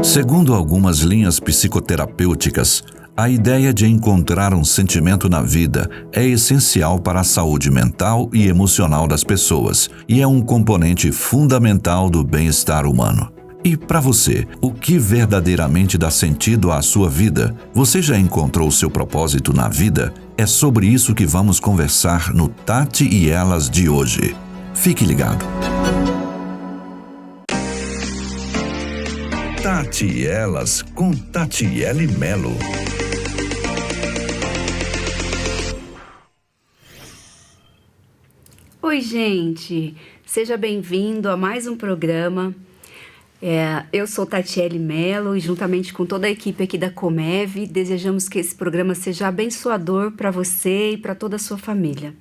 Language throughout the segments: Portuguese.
Segundo algumas linhas psicoterapêuticas, a ideia de encontrar um sentimento na vida é essencial para a saúde mental e emocional das pessoas e é um componente fundamental do bem-estar humano. E para você, o que verdadeiramente dá sentido à sua vida? Você já encontrou seu propósito na vida? É sobre isso que vamos conversar no Tati e Elas de hoje. Fique ligado. Tati e Elas com Tatiele Melo. Oi, gente! Seja bem-vindo a mais um programa. Eu sou Tatiele Melo e juntamente com toda a equipe aqui da Comev, desejamos que esse programa seja abençoador para você e para toda a sua família.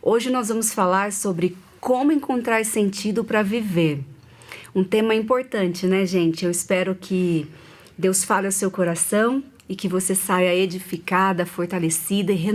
Hoje nós vamos falar sobre como encontrar sentido para viver. Um tema importante, né, gente? Eu espero que Deus fale ao seu coração e que você saia edificada, fortalecida e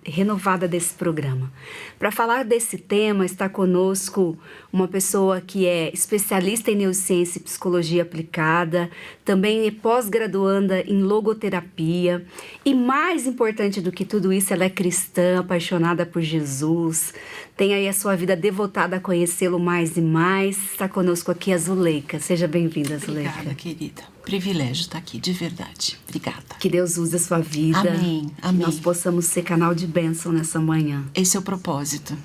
renovada desse programa. Para falar desse tema, está conosco uma pessoa que é especialista em neurociência e psicologia aplicada, também é pós-graduanda em logoterapia e, mais importante do que tudo isso, ela é cristã, apaixonada por Jesus, tem aí a sua vida devotada a conhecê-lo mais e mais. Está conosco aqui a Zuleika. Seja bem-vinda, Zuleika. Obrigada, querida. Privilégio estar aqui, de verdade. Obrigada. Que Deus use a sua vida. Amém, amém. Que nós possamos ser canal de bênção nessa manhã. Esse é o propósito.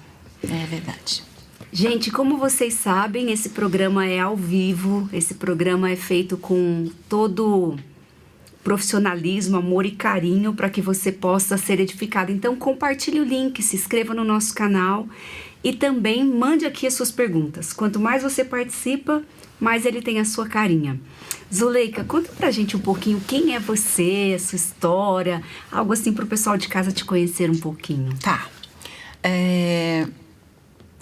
É verdade. Gente, como vocês sabem, esse programa é ao vivo. Esse programa é feito com todo profissionalismo, amor e carinho para que você possa ser edificado. Então, compartilhe o link, se inscreva no nosso canal e também mande aqui as suas perguntas. Quanto mais você participa, mais ele tem a sua carinha. Zuleika, conta pra gente um pouquinho quem é você, a sua história, algo assim pro pessoal de casa te conhecer um pouquinho. Tá.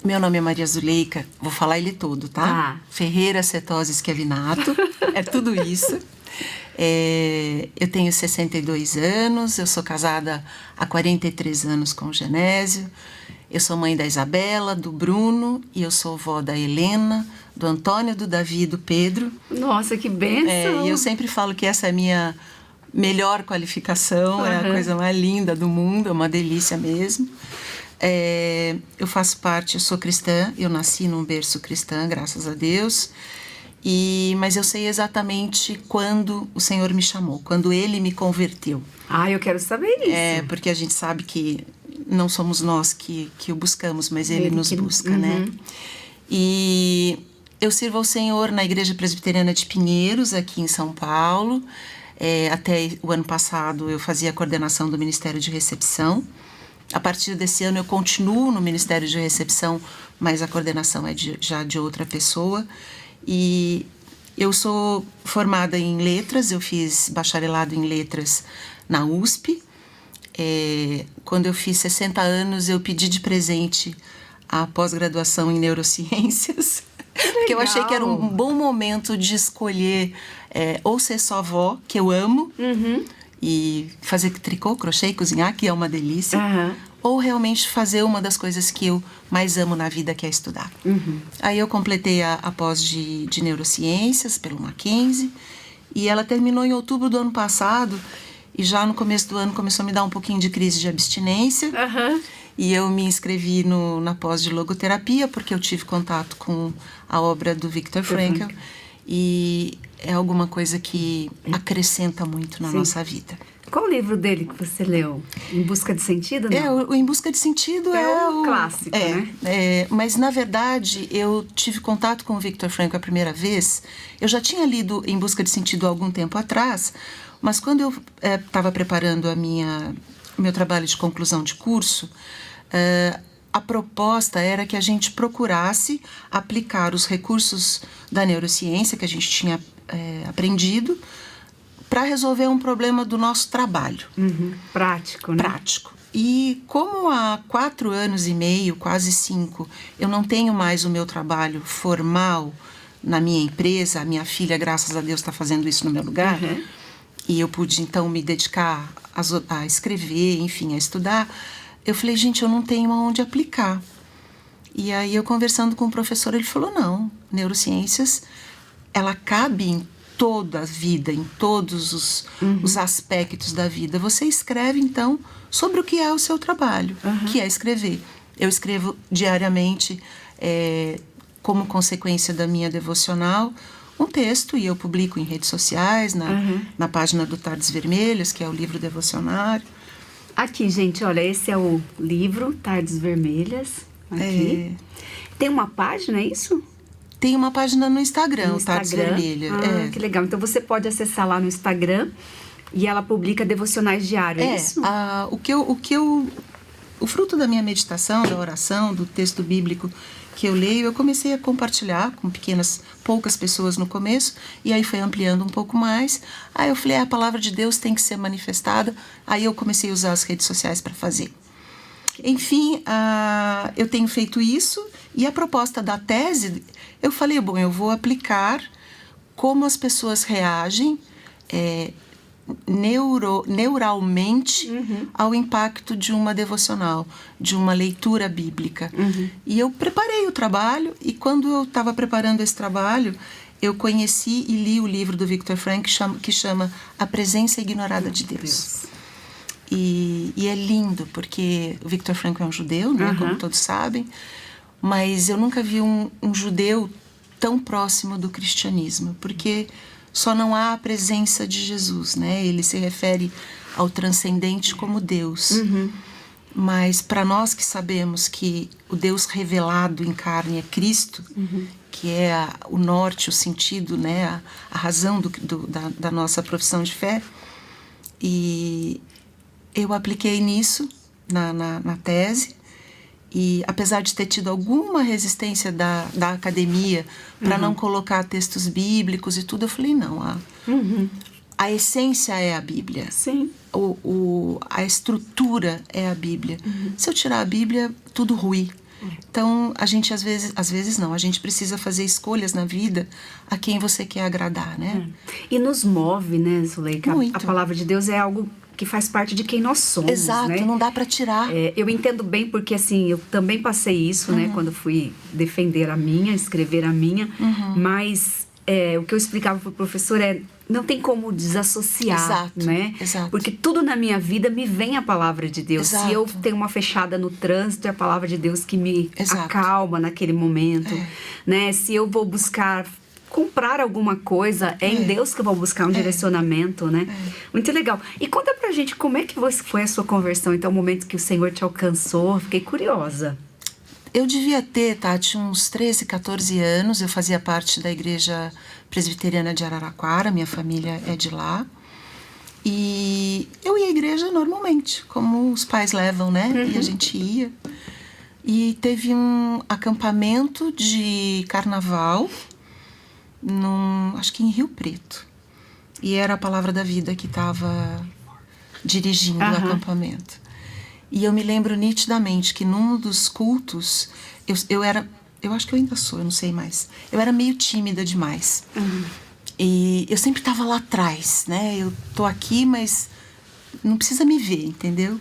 Meu nome é Maria Zuleika, vou falar ele todo, tá? Ferreira Cetose Schiavinato, é tudo isso. Eu tenho 62 anos, eu sou casada há 43 anos com o Genésio, eu sou mãe da Isabela, do Bruno, e eu sou vó da Helena, do Antônio, do Davi e do Pedro. Nossa, que bênção! E eu sempre falo que essa é a minha melhor qualificação, é a coisa mais linda do mundo, é uma delícia mesmo. Eu faço parte, eu sou cristã, eu nasci num berço cristã, graças a Deus, mas eu sei exatamente quando o Senhor me chamou, quando Ele me converteu. Eu quero saber isso. Porque a gente sabe que não somos nós que o buscamos, mas Ele nos busca, né? E eu sirvo ao Senhor na Igreja Presbiteriana de Pinheiros, aqui em São Paulo. Até o ano passado eu fazia a coordenação do Ministério de Recepção. A partir desse ano eu continuo no Ministério de Recepção, mas a coordenação é já de outra pessoa. E eu sou formada em letras, eu fiz bacharelado em letras na USP. Quando eu fiz 60 anos, eu pedi de presente a pós-graduação em neurociências, porque eu achei que era um bom momento de escolher ou ser só avó, que eu amo, e fazer tricô, crochê, cozinhar, que é uma delícia, ou realmente fazer uma das coisas que eu mais amo na vida, que é estudar. Aí eu completei a pós de neurociências pelo Mackenzie, e ela terminou em outubro do ano passado, e já no começo do ano começou a me dar um pouquinho de crise de abstinência, e eu me inscrevi na pós de logoterapia, porque eu tive contato com a obra do Viktor Frankl, e é alguma coisa que acrescenta muito na nossa vida. Qual o livro dele que você leu? Em Busca de Sentido? Não? O Em Busca de Sentido é um clássico, né? Mas, na verdade, eu tive contato com o Viktor Frankl a primeira vez. Eu já tinha lido Em Busca de Sentido há algum tempo atrás, mas quando eu estava preparando meu trabalho de conclusão de curso, a proposta era que a gente procurasse aplicar os recursos da neurociência que a gente tinha aprendido para resolver um problema do nosso trabalho. Prático, né? Prático. E como há 4 anos e meio, quase 5, eu não tenho mais o meu trabalho formal na minha empresa, a minha filha, graças a Deus, está fazendo isso no meu lugar, e eu pude, então, me dedicar a escrever, enfim, a estudar, eu falei, gente, eu não tenho aonde aplicar. E aí, eu conversando com o professor, ele falou, não, neurociências, ela cabe em toda a vida, em todos os aspectos da vida. Você escreve, então, sobre o que é o seu trabalho, que é escrever. Eu escrevo diariamente, como consequência da minha devocional, um texto, e eu publico em redes sociais, na página do Tardes Vermelhas, que é o livro devocionário. Aqui, gente, olha, esse é o livro Tardes Vermelhas. Aqui. Tem uma página, é isso? Tem uma página no Instagram, Tardes Vermelhas. Que legal. Então você pode acessar lá no Instagram e ela publica devocionais diários, é isso? O fruto da minha meditação, da oração, do texto bíblico que eu leio, eu comecei a compartilhar com poucas pessoas no começo, e aí foi ampliando um pouco mais. Aí eu falei, a palavra de Deus tem que ser manifestada. Aí eu comecei a usar as redes sociais para fazer. Enfim, eu tenho feito isso, e a proposta da tese, eu falei, bom, eu vou aplicar como as pessoas reagem neuralmente ao impacto de uma devocional, de uma leitura bíblica. E eu preparei o trabalho, e quando eu estava preparando esse trabalho, eu conheci e li o livro do Viktor Frankl, que chama A Presença Ignorada de Deus. E é lindo, porque o Viktor Frankl é um judeu, né, como todos sabem, mas eu nunca vi um judeu tão próximo do cristianismo, porque só não há a presença de Jesus, né? Ele se refere ao transcendente como Deus. Mas para nós que sabemos que o Deus revelado em carne é Cristo, que é o norte, o sentido, né? A razão da nossa profissão de fé, e eu apliquei nisso na tese. E apesar de ter tido alguma resistência da academia para não colocar textos bíblicos e tudo, eu falei, não, a essência é a Bíblia. Sim. A estrutura é a Bíblia. Se eu tirar a Bíblia, tudo rui. Então, a gente às vezes não, a gente precisa fazer escolhas na vida a quem você quer agradar, né? E nos move, né, Zuleika? A palavra de Deus é algo que faz parte de quem nós somos, exato, né? Não dá para tirar. Eu entendo bem porque, assim, eu também passei isso, né? Quando fui defender a minha, escrever a minha. Mas o que eu explicava pro professor não tem como desassociar, exato, né? Exato. Porque tudo na minha vida me vem a palavra de Deus. Exato. Se eu tenho uma fechada no trânsito, é a palavra de Deus que me acalma naquele momento, né? Se eu vou comprar alguma coisa, é em Deus que eu vou buscar um direcionamento, né? Muito legal. E conta pra gente como é que foi a sua conversão, então, o momento que o Senhor te alcançou. Fiquei curiosa. Eu devia ter, Tati, uns 13, 14 anos. Eu fazia parte da Igreja Presbiteriana de Araraquara, minha família é de lá. E eu ia à igreja normalmente, como os pais levam, né? E a gente ia. E teve um acampamento de carnaval, acho que em Rio Preto. E era a Palavra da Vida que estava dirigindo o acampamento. E eu me lembro nitidamente que num dos cultos, eu acho que eu ainda sou, eu não sei mais. Eu era meio tímida demais. E eu sempre estava lá atrás, né? Eu tô aqui, mas não precisa me ver, entendeu?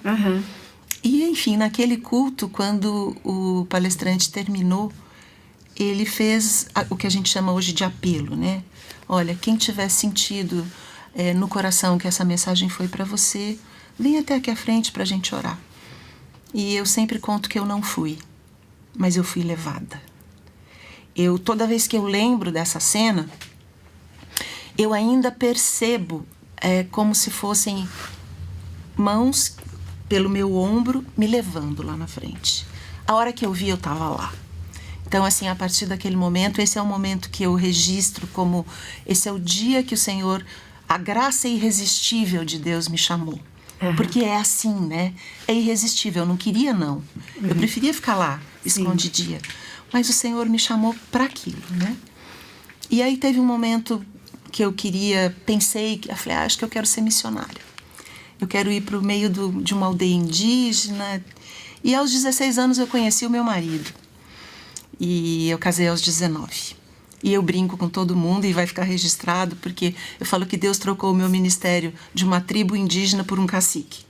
E, enfim, naquele culto, quando o palestrante terminou, ele fez o que a gente chama hoje de apelo, né? Olha, quem tiver sentido no coração que essa mensagem foi para você, vem até aqui à frente para a gente orar. E eu sempre conto que eu não fui, mas eu fui levada. Toda vez que eu lembro dessa cena, eu ainda percebo como se fossem mãos pelo meu ombro me levando lá na frente. A hora que eu vi, eu estava lá. Então, assim, a partir daquele momento, esse é o momento que eu registro como esse é o dia que o Senhor, a graça irresistível de Deus me chamou. Porque é assim, né? É irresistível. Eu não queria, não. Eu preferia ficar lá, escondidinha. Mas o Senhor me chamou para aquilo, né? E aí teve um momento que eu pensei, eu falei, acho que eu quero ser missionária. Eu quero ir para o meio de uma aldeia indígena. E aos 16 anos eu conheci o meu marido. E eu casei aos 19. E eu brinco com todo mundo e vai ficar registrado, porque eu falo que Deus trocou o meu ministério de uma tribo indígena por um cacique.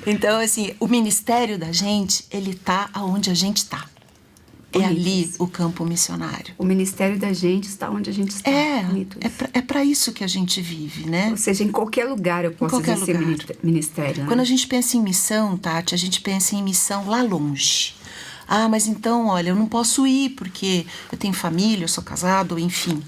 Então, assim, o ministério da gente, ele tá aonde a gente tá. É ali o campo missionário. O ministério da gente está onde a gente está. É para isso que a gente vive, né? Ou seja, em qualquer lugar eu posso exercer ministério. Né? Quando a gente pensa em missão, Tati, a gente pensa em missão lá longe. Ah, mas então, olha, eu não posso ir porque eu tenho família, eu sou casado, enfim.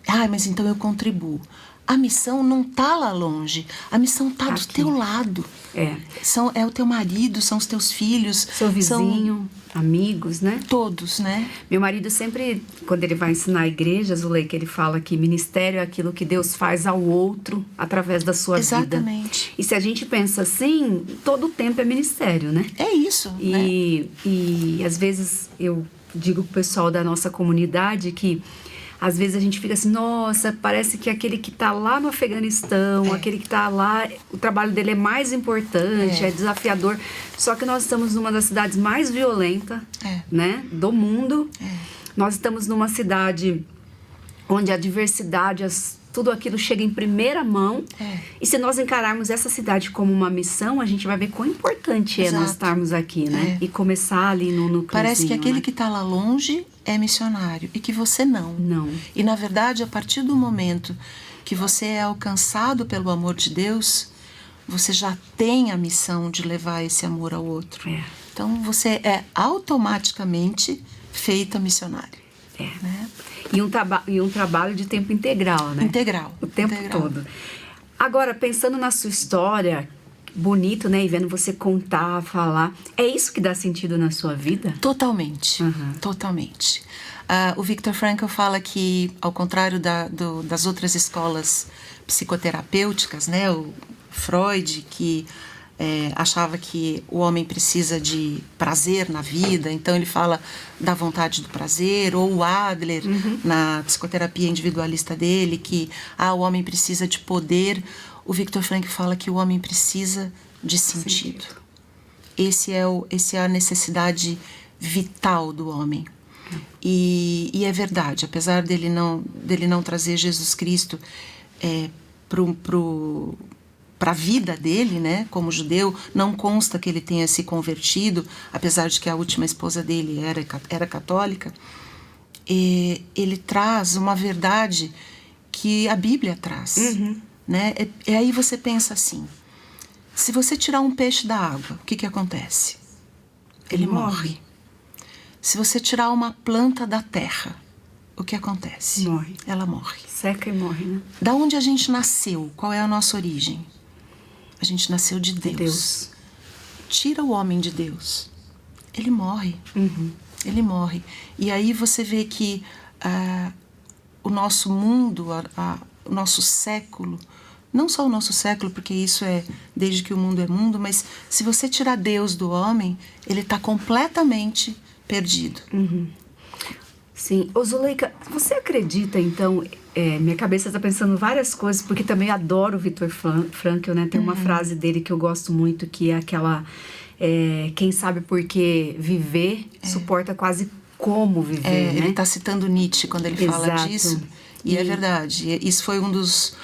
Ah, mas então eu contribuo. A missão não tá lá longe. A missão tá do teu lado. É o teu marido, são os teus filhos. Seu vizinho, amigos, né? Todos, né? Meu marido sempre, quando ele vai ensinar a igreja, Zuleika, ele fala que ministério é aquilo que Deus faz ao outro através da sua vida. Exatamente. E se a gente pensa assim, todo o tempo é ministério, né? É isso, né? E às vezes eu digo pro pessoal da nossa comunidade que às vezes a gente fica assim, nossa, parece que aquele que está lá no Afeganistão, aquele que está lá, o trabalho dele é mais importante, é desafiador. Só que nós estamos numa das cidades mais violentas, né, do mundo. Nós estamos numa cidade onde a diversidade, tudo aquilo chega em primeira mão. E se nós encararmos essa cidade como uma missão, a gente vai ver quão importante é nós estarmos aqui, né? E começar ali no núcleo. Parece que aquele que está lá longe é missionário e que você não. Não. E, na verdade, a partir do momento que você é alcançado pelo amor de Deus, você já tem a missão de levar esse amor ao outro. Então, você é automaticamente feita missionária. Né? E um trabalho de tempo integral, né? Integral. O tempo todo. Agora, pensando na sua história, bonito, né? E vendo você contar, falar. É isso que dá sentido na sua vida? Totalmente. Totalmente. O Viktor Frankl fala que, ao contrário das outras escolas psicoterapêuticas, né? O Freud, que achava que o homem precisa de prazer na vida, então ele fala da vontade do prazer, ou o Adler, na psicoterapia individualista dele, que o homem precisa de poder. O Viktor Frankl fala que o homem precisa de sentido. Esse é a necessidade vital do homem. E é verdade, apesar dele não trazer Jesus Cristo para a vida dele, né, como judeu, não consta que ele tenha se convertido, apesar de que a última esposa dele era católica. Ele traz uma verdade que a Bíblia traz. Né? E aí você pensa assim, se você tirar um peixe da água, o que acontece? Ele morre. Se você tirar uma planta da terra, o que acontece? Morre. Ela morre. Seca e morre, né? Da onde a gente nasceu? Qual é a nossa origem? A gente nasceu de Deus. Tira o homem de Deus, ele morre. Ele morre. E aí você vê que o nosso mundo, o nosso século, não só o nosso século, porque isso é desde que o mundo é mundo, mas se você tirar Deus do homem, ele está completamente perdido. Sim. Ô Zuleika, você acredita, então, minha cabeça está pensando várias coisas, porque também adoro o Viktor Frankl, né? Tem uma frase dele que eu gosto muito, que é aquela, quem sabe por que viver, suporta quase como viver, né? Ele está citando Nietzsche quando ele fala disso, e é verdade. Isso foi um dos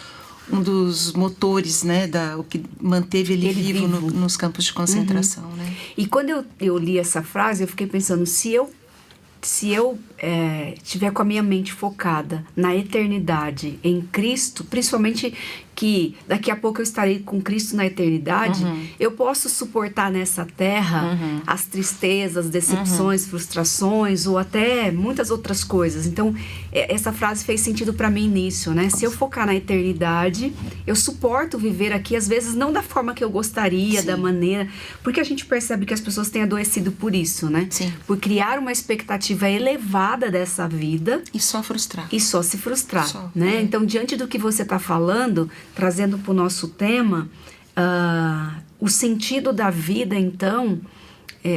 motores, né, o que manteve ele vivo nos campos de concentração, né? E quando eu li essa frase, eu fiquei pensando, se eu estiver com a minha mente focada na eternidade, em Cristo, principalmente que daqui a pouco eu estarei com Cristo na eternidade, eu posso suportar nessa terra as tristezas, decepções, frustrações ou até muitas outras coisas. Então, essa frase fez sentido para mim nisso, né? Se eu focar na eternidade, eu suporto viver aqui, às vezes não da forma que eu gostaria, da maneira... Porque a gente percebe que as pessoas têm adoecido por isso, né? Sim. Por criar uma expectativa elevada dessa vida. E só frustrar. E só se frustrar, né? Então, diante do que você está falando, trazendo para o nosso tema, o sentido da vida, então,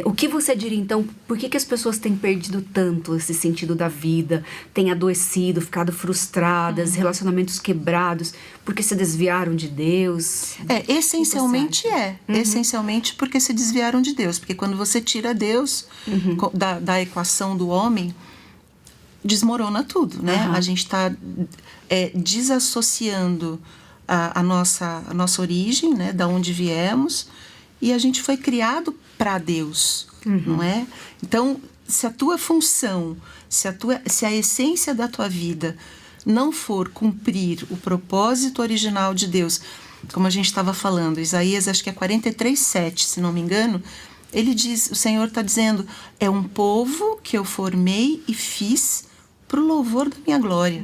o que você diria, então, por que as pessoas têm perdido tanto esse sentido da vida, têm adoecido, ficado frustradas, relacionamentos quebrados, porque se desviaram de Deus? Essencialmente essencialmente porque se desviaram de Deus, porque quando você tira Deus da equação do homem, desmorona tudo, né? A gente está desassociando a nossa origem, né? Da onde viemos, e a gente foi criado para Deus, não é? Então, se a tua função, se a essência da tua vida não for cumprir o propósito original de Deus, como a gente estava falando, Isaías, acho que é 43:7, se não me engano, ele diz, o Senhor está dizendo, é um povo que eu formei e fiz para o louvor da minha glória.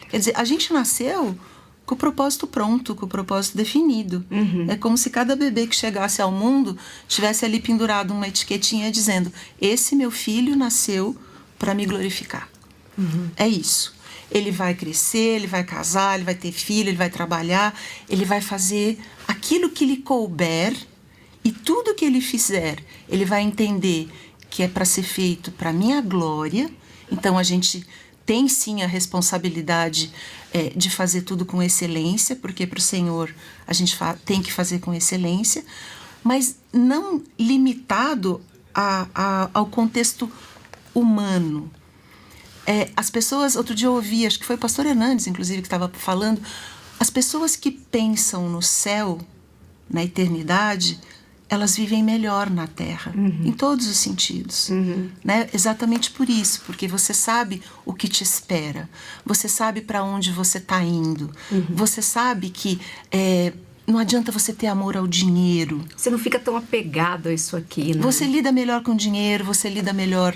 Quer dizer, a gente nasceu com o propósito pronto, com o propósito definido. É como se cada bebê que chegasse ao mundo tivesse ali pendurado uma etiquetinha dizendo, esse meu filho nasceu para me glorificar. É isso. Ele vai crescer, ele vai casar, ele vai ter filho, ele vai trabalhar, ele vai fazer aquilo que lhe couber, e tudo que ele fizer, ele vai entender que é para ser feito para minha glória. Então a gente tem sim a responsabilidade de fazer tudo com excelência, porque para o Senhor a gente tem que fazer com excelência, mas não limitado ao contexto humano. As pessoas, outro dia eu ouvi, acho que foi o pastor Hernandes, inclusive, que estava falando, as pessoas que pensam no céu, na eternidade, elas vivem melhor na Terra, em todos os sentidos, né? Exatamente por isso, porque você sabe o que te espera, você sabe para onde você está indo, você sabe que não adianta você ter amor ao dinheiro. Você não fica tão apegado a isso aqui, né? Você lida melhor com o dinheiro, você lida melhor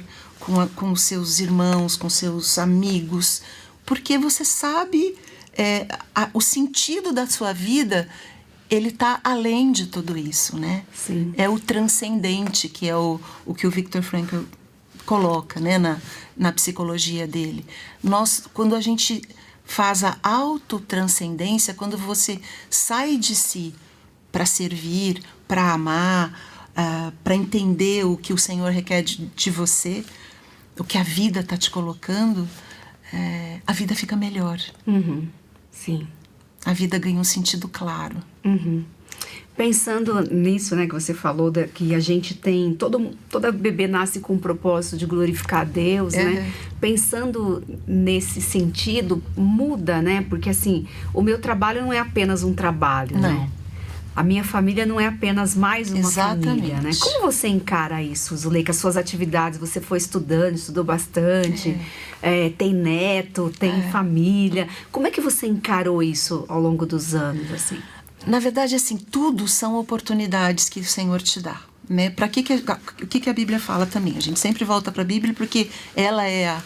com os seus irmãos, com seus amigos, porque você sabe o sentido da sua vida. Ele está além de tudo isso, né? Sim. É o transcendente, que é o que o Viktor Frankl coloca, né? Na psicologia dele. Quando a gente faz a autotranscendência, quando você sai de si para servir, para amar, para entender o que o Senhor requer de você, o que a vida está te colocando, a vida fica melhor. Sim. A vida ganha um sentido claro. Pensando nisso, né, que você falou, que a gente tem... Toda bebê nasce com o propósito de glorificar a Deus, né? Pensando nesse sentido, muda, né? Porque, assim, o meu trabalho não é apenas um trabalho, né? A minha família não é apenas mais uma família, né? Como você encara isso, Zuleika? As suas atividades, você foi estudando, estudou bastante, tem neto, tem família. Como é que você encarou isso ao longo dos anos, assim? Na verdade, assim, tudo são oportunidades que o Senhor te dá, né? O que a Bíblia fala também? A gente sempre volta para a Bíblia porque ela é a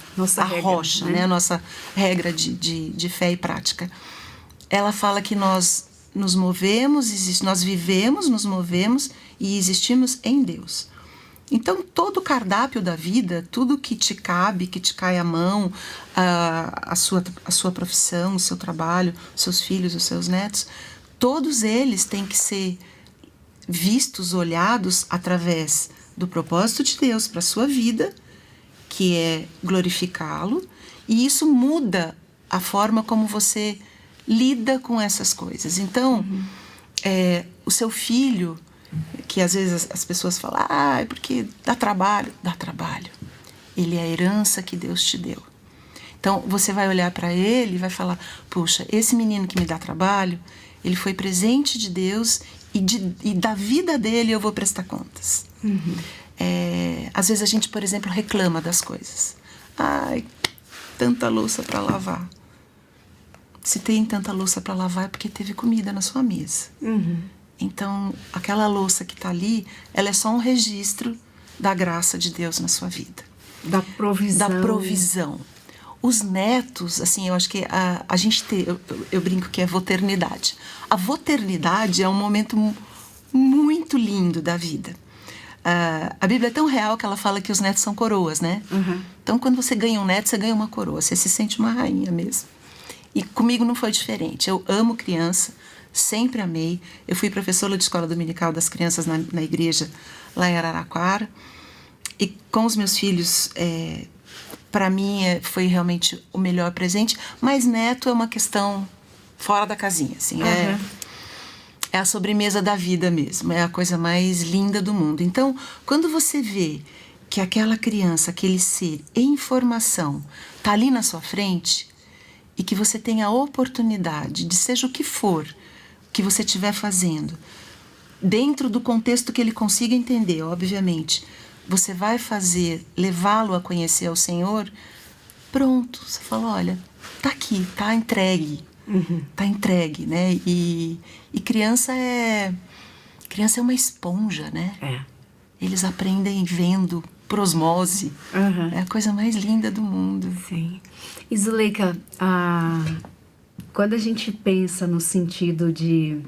regra, rocha, né? A nossa regra de fé e prática. Ela fala que nós nos movemos, nós vivemos, nos movemos e existimos em Deus. Então, todo o cardápio da vida, tudo que te cabe, que te cai à mão, a sua profissão, o seu trabalho, os seus filhos, os seus netos, todos eles têm que ser vistos, olhados através do propósito de Deus para a sua vida, que é glorificá-lo, e isso muda a forma como você lida com essas coisas. Então, o seu filho, que às vezes as pessoas falam, é porque dá trabalho. Dá trabalho. Ele é a herança que Deus te deu. Então, você vai olhar para ele e vai falar, puxa, esse menino que me dá trabalho, ele foi presente de Deus e da vida dele eu vou prestar contas. Às vezes a gente, por exemplo, reclama das coisas. Tanta louça para lavar. Se tem tanta louça para lavar é porque teve comida na sua mesa. Então, aquela louça que está ali, ela é só um registro da graça de Deus na sua vida. Da provisão. Da provisão. Os netos, assim, eu acho que a gente tem... Eu brinco que é voternidade. A voternidade é um momento muito lindo da vida. A Bíblia é tão real que ela fala que os netos são coroas, né? Então, quando você ganha um neto, você ganha uma coroa. Você se sente uma rainha mesmo. E comigo não foi diferente. Eu amo criança, sempre amei. Eu fui professora de escola dominical das crianças na igreja lá em Araraquara. E com os meus filhos, para mim, foi realmente o melhor presente. Mas neto é uma questão fora da casinha, assim. É a sobremesa da vida mesmo. É a coisa mais linda do mundo. Então, quando você vê que aquela criança, aquele ser em formação, está ali na sua frente e que você tem a oportunidade de, seja o que for que você estiver fazendo, dentro do contexto que ele consiga entender, obviamente, você vai fazer, levá-lo a conhecer ao Senhor, pronto, você fala, olha, tá aqui, tá entregue, tá entregue, né? E criança é uma esponja, né? Eles aprendem vendo, por osmose. É a coisa mais linda do mundo. Sim. E Zuleika, quando a gente pensa no sentido de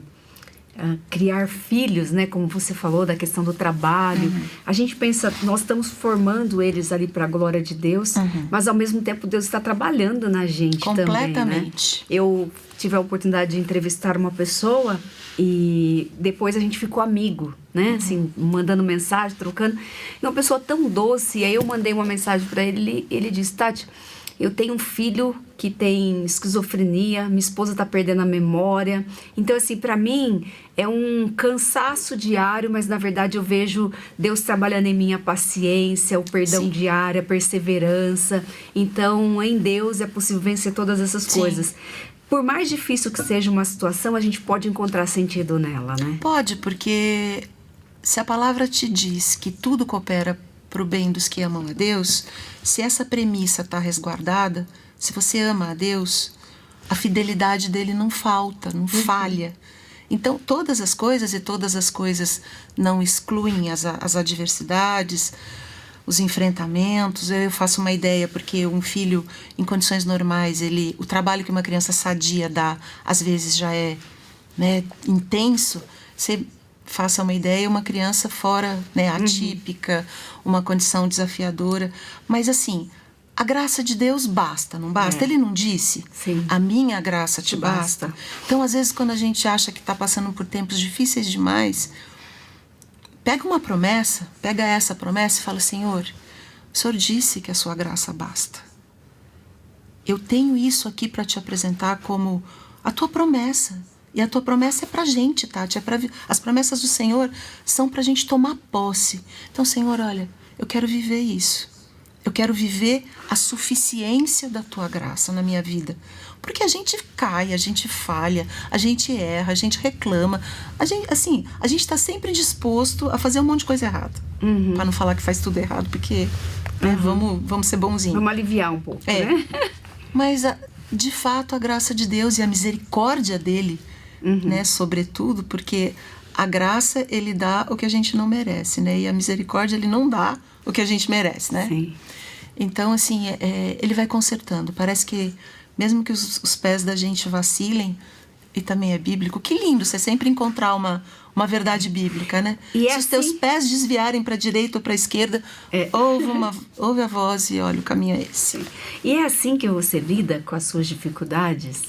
criar filhos, né, como você falou, da questão do trabalho, a gente pensa, nós estamos formando eles ali para a glória de Deus, mas ao mesmo tempo Deus está trabalhando na gente também, né? Completamente. Eu tive a oportunidade de entrevistar uma pessoa e depois a gente ficou amigo, né, assim, mandando mensagem, trocando, e uma pessoa tão doce, e aí eu mandei uma mensagem para ele, ele disse, Tati, eu tenho um filho que tem esquizofrenia, minha esposa está perdendo a memória. Então, assim, para mim é um cansaço diário, mas na verdade eu vejo Deus trabalhando em mim a paciência, o perdão diário, a perseverança. Então, em Deus é possível vencer todas essas coisas. Por mais difícil que seja uma situação, a gente pode encontrar sentido nela, né? Pode, porque se a palavra te diz que tudo coopera para o bem dos que amam a Deus, se essa premissa está resguardada, se você ama a Deus, a fidelidade dele não falta, não falha. Então, todas as coisas não excluem as adversidades, os enfrentamentos. Eu faço uma ideia, porque um filho, em condições normais, o trabalho que uma criança sadia dá, às vezes já é, né, intenso. Você faça uma ideia, uma criança fora, né, atípica, uma condição desafiadora. Mas assim, a graça de Deus basta, não basta? Ele não disse? Sim. A minha graça te basta. Então, às vezes, quando a gente acha que está passando por tempos difíceis demais, pega uma promessa, pega essa promessa e fala, Senhor, o Senhor disse que a sua graça basta. Eu tenho isso aqui para te apresentar como a tua promessa. E a tua promessa é pra gente, Tati. As promessas do Senhor são pra gente tomar posse. Então, Senhor, olha, eu quero viver isso. Eu quero viver a suficiência da tua graça na minha vida. Porque a gente cai, a gente falha, a gente erra, a gente reclama. A gente está sempre disposto a fazer um monte de coisa errada. Pra não falar que faz tudo errado, porque né, vamos ser bonzinhos. Vamos aliviar um pouco, né? Mas, de fato, a graça de Deus e a misericórdia dele, né, sobretudo, porque a graça, ele dá o que a gente não merece, né? E a misericórdia, ele não dá o que a gente merece, né? Sim. Então, assim, ele vai consertando. Parece que, mesmo que os pés da gente vacilem, e também é bíblico, que lindo você sempre encontrar uma verdade bíblica, né? E se os teus pés desviarem para a direita ou para a esquerda, ouve a voz e olha, o caminho é esse. E é assim que você lida com as suas dificuldades?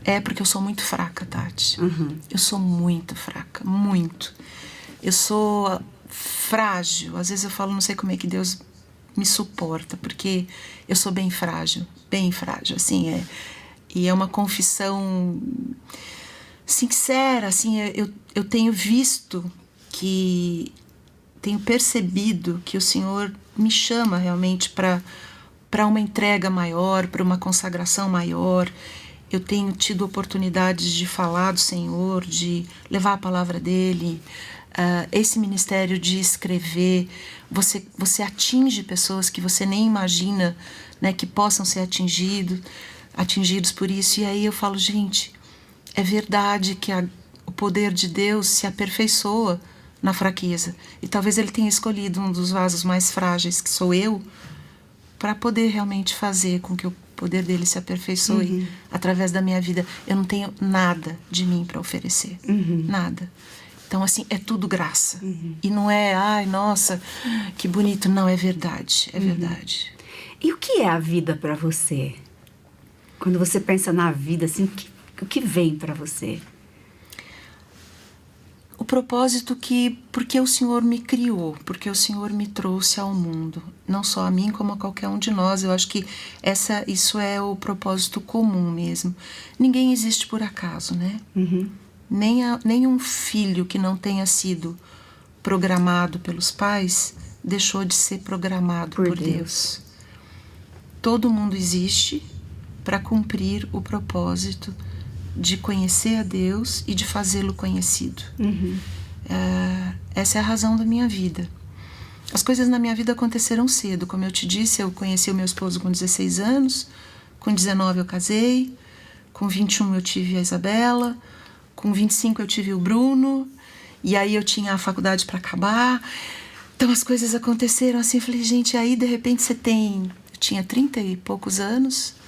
É porque eu sou muito fraca, Tati. Eu sou muito fraca, muito. Eu sou frágil. Às vezes eu falo, não sei como é que Deus me suporta, porque eu sou bem frágil, assim, e é uma confissão sincera, assim, eu tenho visto tenho percebido que o Senhor me chama realmente para uma entrega maior, para uma consagração maior. Eu tenho tido oportunidades de falar do Senhor, de levar a palavra dEle, esse ministério de escrever. Você atinge pessoas que você nem imagina, né, que possam ser atingidos por isso. E aí eu falo, gente, é verdade que o poder de Deus se aperfeiçoa na fraqueza. E talvez Ele tenha escolhido um dos vasos mais frágeis, que sou eu, para poder realmente fazer com que o poder dele se aperfeiçoe através da minha vida. Eu não tenho nada de mim para oferecer. Nada. Então, assim, é tudo graça. E não é, ai, nossa, que bonito. Não, é verdade. É verdade. E o que é a vida para você? Quando você pensa na vida, assim, o que vem para você? o propósito porque o Senhor me criou, porque o Senhor me trouxe ao mundo, não só a mim como a qualquer um de nós. Eu acho que isso é o propósito comum mesmo. Ninguém existe por acaso, né? Nem um filho que não tenha sido programado pelos pais deixou de ser programado por Deus. Todo mundo existe para cumprir o propósito de conhecer a Deus e de fazê-lo conhecido. Essa é a razão da minha vida. As coisas na minha vida aconteceram cedo. Como eu te disse, eu conheci o meu esposo com 16 anos, com 19 eu casei, com 21 eu tive a Isabela, com 25 eu tive o Bruno, e aí eu tinha a faculdade para acabar. Então as coisas aconteceram assim. Eu falei, gente, aí de repente eu tinha 30 e poucos anos,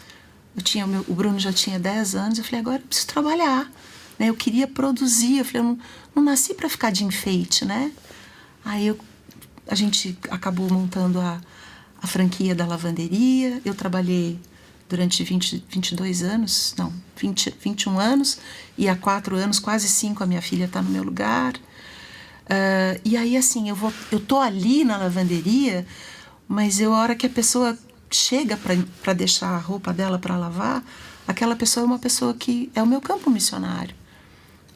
o Bruno já tinha 10 anos, eu falei, agora eu preciso trabalhar, né? Eu queria produzir, eu falei, eu não nasci para ficar de enfeite, né? Aí a gente acabou montando a franquia da lavanderia. Eu trabalhei durante 21 anos, e há 4 anos, quase 5, a minha filha está no meu lugar. E aí, assim, eu tô ali na lavanderia, mas a hora que a pessoa chega para deixar a roupa dela para lavar, aquela pessoa é uma pessoa que é o meu campo missionário.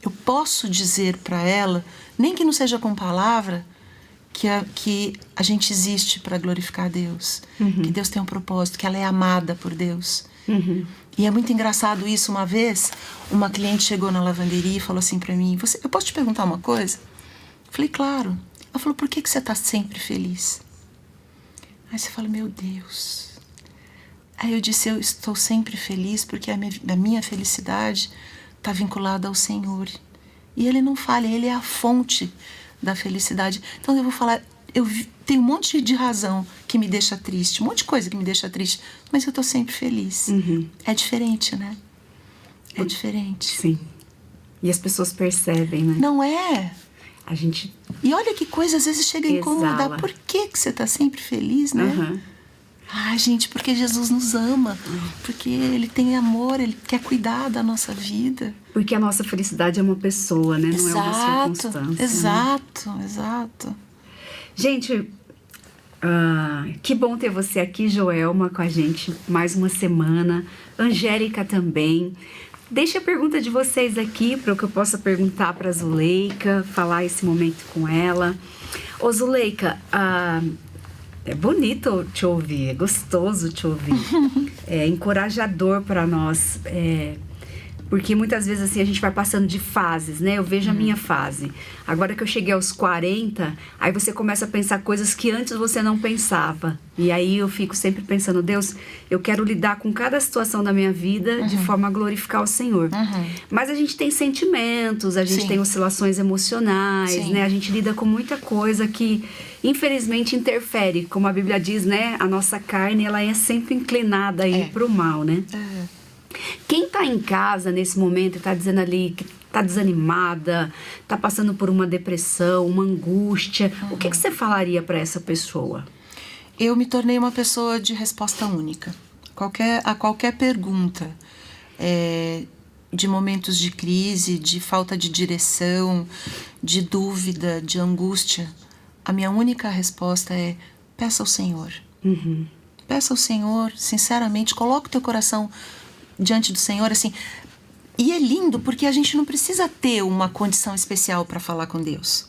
Eu posso dizer para ela, nem que não seja com palavra, que a gente existe para glorificar a Deus, que Deus tem um propósito, que ela é amada por Deus. E é muito engraçado isso. Uma vez, uma cliente chegou na lavanderia e falou assim para mim, eu posso te perguntar uma coisa? Eu falei, claro. Ela falou, por que você está sempre feliz? Aí você fala, meu Deus. Aí eu disse, eu estou sempre feliz porque a minha felicidade está vinculada ao Senhor. E Ele não falha, Ele é a fonte da felicidade. Então eu vou falar, tenho um monte de razão que me deixa triste, um monte de coisa que me deixa triste, mas eu estou sempre feliz. É diferente, né? É diferente. Sim. E as pessoas percebem, né? Não é? E olha que coisa, às vezes chega a incomodar. Por que você está sempre feliz, né? Gente, porque Jesus nos ama. Porque Ele tem amor, Ele quer cuidar da nossa vida. Porque a nossa felicidade é uma pessoa, né? Não é uma circunstância. Exato. Gente, que bom ter você aqui, Joelma, com a gente mais uma semana. Angélica também. Deixa a pergunta de vocês aqui para que eu possa perguntar para a Zuleika, falar esse momento com ela. Ô Zuleika, é bonito te ouvir, é gostoso te ouvir, é encorajador para nós, porque muitas vezes assim a gente vai passando de fases, né? Eu vejo a minha fase. Agora que eu cheguei aos 40, aí você começa a pensar coisas que antes você não pensava. E aí eu fico sempre pensando, Deus, eu quero lidar com cada situação da minha vida de forma a glorificar o Senhor. Mas a gente tem sentimentos, a gente tem oscilações emocionais, né? A gente lida com muita coisa que infelizmente interfere. Como a Bíblia diz, né? A nossa carne, ela é sempre inclinada aí pro mal, né? Quem está em casa nesse momento e está dizendo ali que está desanimada, está passando por uma depressão, uma angústia, o que você falaria para essa pessoa? Eu me tornei uma pessoa de resposta única. A qualquer pergunta, de momentos de crise, de falta de direção, de dúvida, de angústia, a minha única resposta é: peça ao Senhor. Peça ao Senhor, sinceramente, coloca o teu coração diante do Senhor, assim. E é lindo porque a gente não precisa ter uma condição especial para falar com Deus.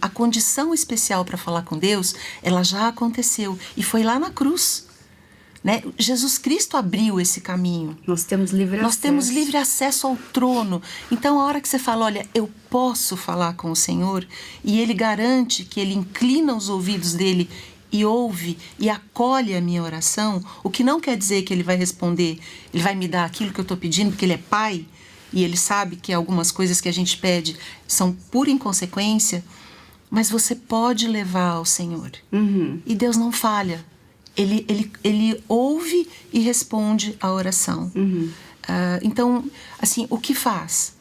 A condição especial para falar com Deus, ela já aconteceu e foi lá na cruz, né? Jesus Cristo abriu esse caminho. Nós temos livre acesso ao trono. Então, a hora que você fala, olha, eu posso falar com o Senhor, e Ele garante que Ele inclina os ouvidos dele e ouve e acolhe a minha oração, o que não quer dizer que Ele vai responder, Ele vai me dar aquilo que eu estou pedindo, porque Ele é Pai, e Ele sabe que algumas coisas que a gente pede são por inconsequência, mas você pode levar ao Senhor. E Deus não falha. Ele ouve e responde a oração. Então, assim, o que faz?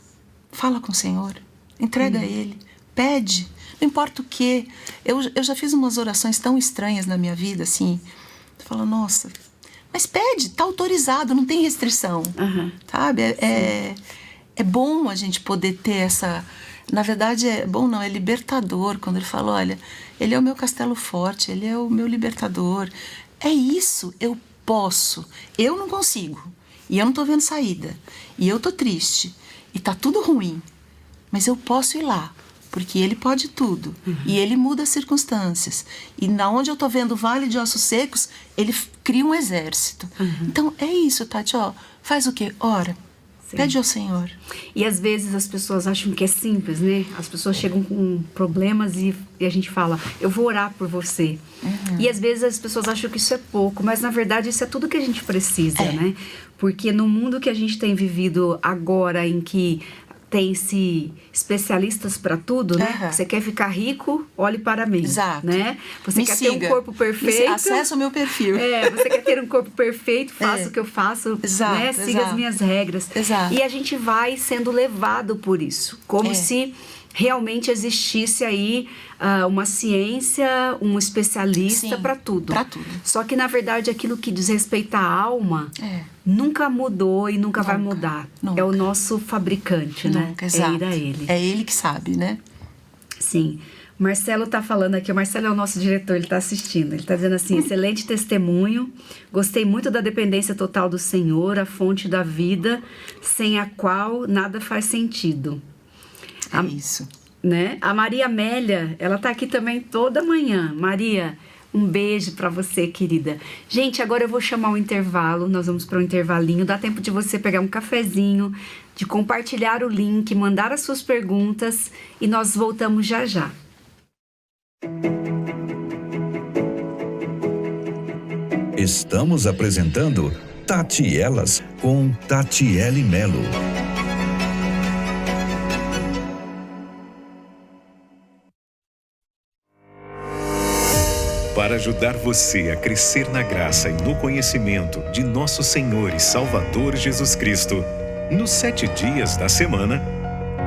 Fala com o Senhor, entrega a Ele, pede. Não importa o que. Eu já fiz umas orações tão estranhas na minha vida, assim. Tu fala, nossa, mas pede, tá autorizado, não tem restrição. Sabe? É bom a gente poder ter Na verdade, é libertador, quando ele fala, olha, ele é o meu castelo forte, ele é o meu libertador. É isso, eu posso. Eu não consigo, e eu não estou vendo saída, e eu estou triste, e está tudo ruim, mas eu posso ir lá, porque ele pode tudo, e ele muda as circunstâncias. E na onde eu estou vendo o vale de ossos secos, ele cria um exército. Então, é isso, Tati, faz o quê? Ora. Sim. Pede ao Senhor. E às vezes as pessoas acham que é simples, né? As pessoas chegam com problemas e a gente fala, eu vou orar por você. E às vezes as pessoas acham que isso é pouco, mas na verdade isso é tudo que a gente precisa, né? Porque no mundo que a gente tem vivido agora, em que tem-se especialistas para tudo, né? Você quer ficar rico, olhe para mim. Exato. Né? Você quer ter um corpo perfeito. Acessa o meu perfil. Você quer ter um corpo perfeito, faça o que eu faço, exato, né? Siga as minhas regras. Exato. E a gente vai sendo levado por isso. Como se realmente existisse aí uma ciência, um especialista para tudo. Para tudo. Só que, na verdade, aquilo que diz respeito à alma nunca mudou e nunca vai mudar. Nunca. É o nosso fabricante, né? Exato. É ir a ele. É ele que sabe, né? Sim. Marcelo tá falando aqui, o Marcelo é o nosso diretor, ele tá assistindo. Ele tá dizendo assim, excelente testemunho, gostei muito da dependência total do Senhor, a fonte da vida, sem a qual nada faz sentido. Isso. Né? A Maria Amélia, ela tá aqui também toda manhã. Maria, um beijo para você, querida. Gente, agora eu vou chamar um intervalo, nós vamos para um intervalinho. Dá tempo de você pegar um cafezinho, de compartilhar o link, mandar as suas perguntas e nós voltamos já já. Estamos apresentando Tati Elas com Tatiele Melo. Para ajudar você a crescer na graça e no conhecimento de nosso Senhor e Salvador Jesus Cristo, nos 7 dias da semana,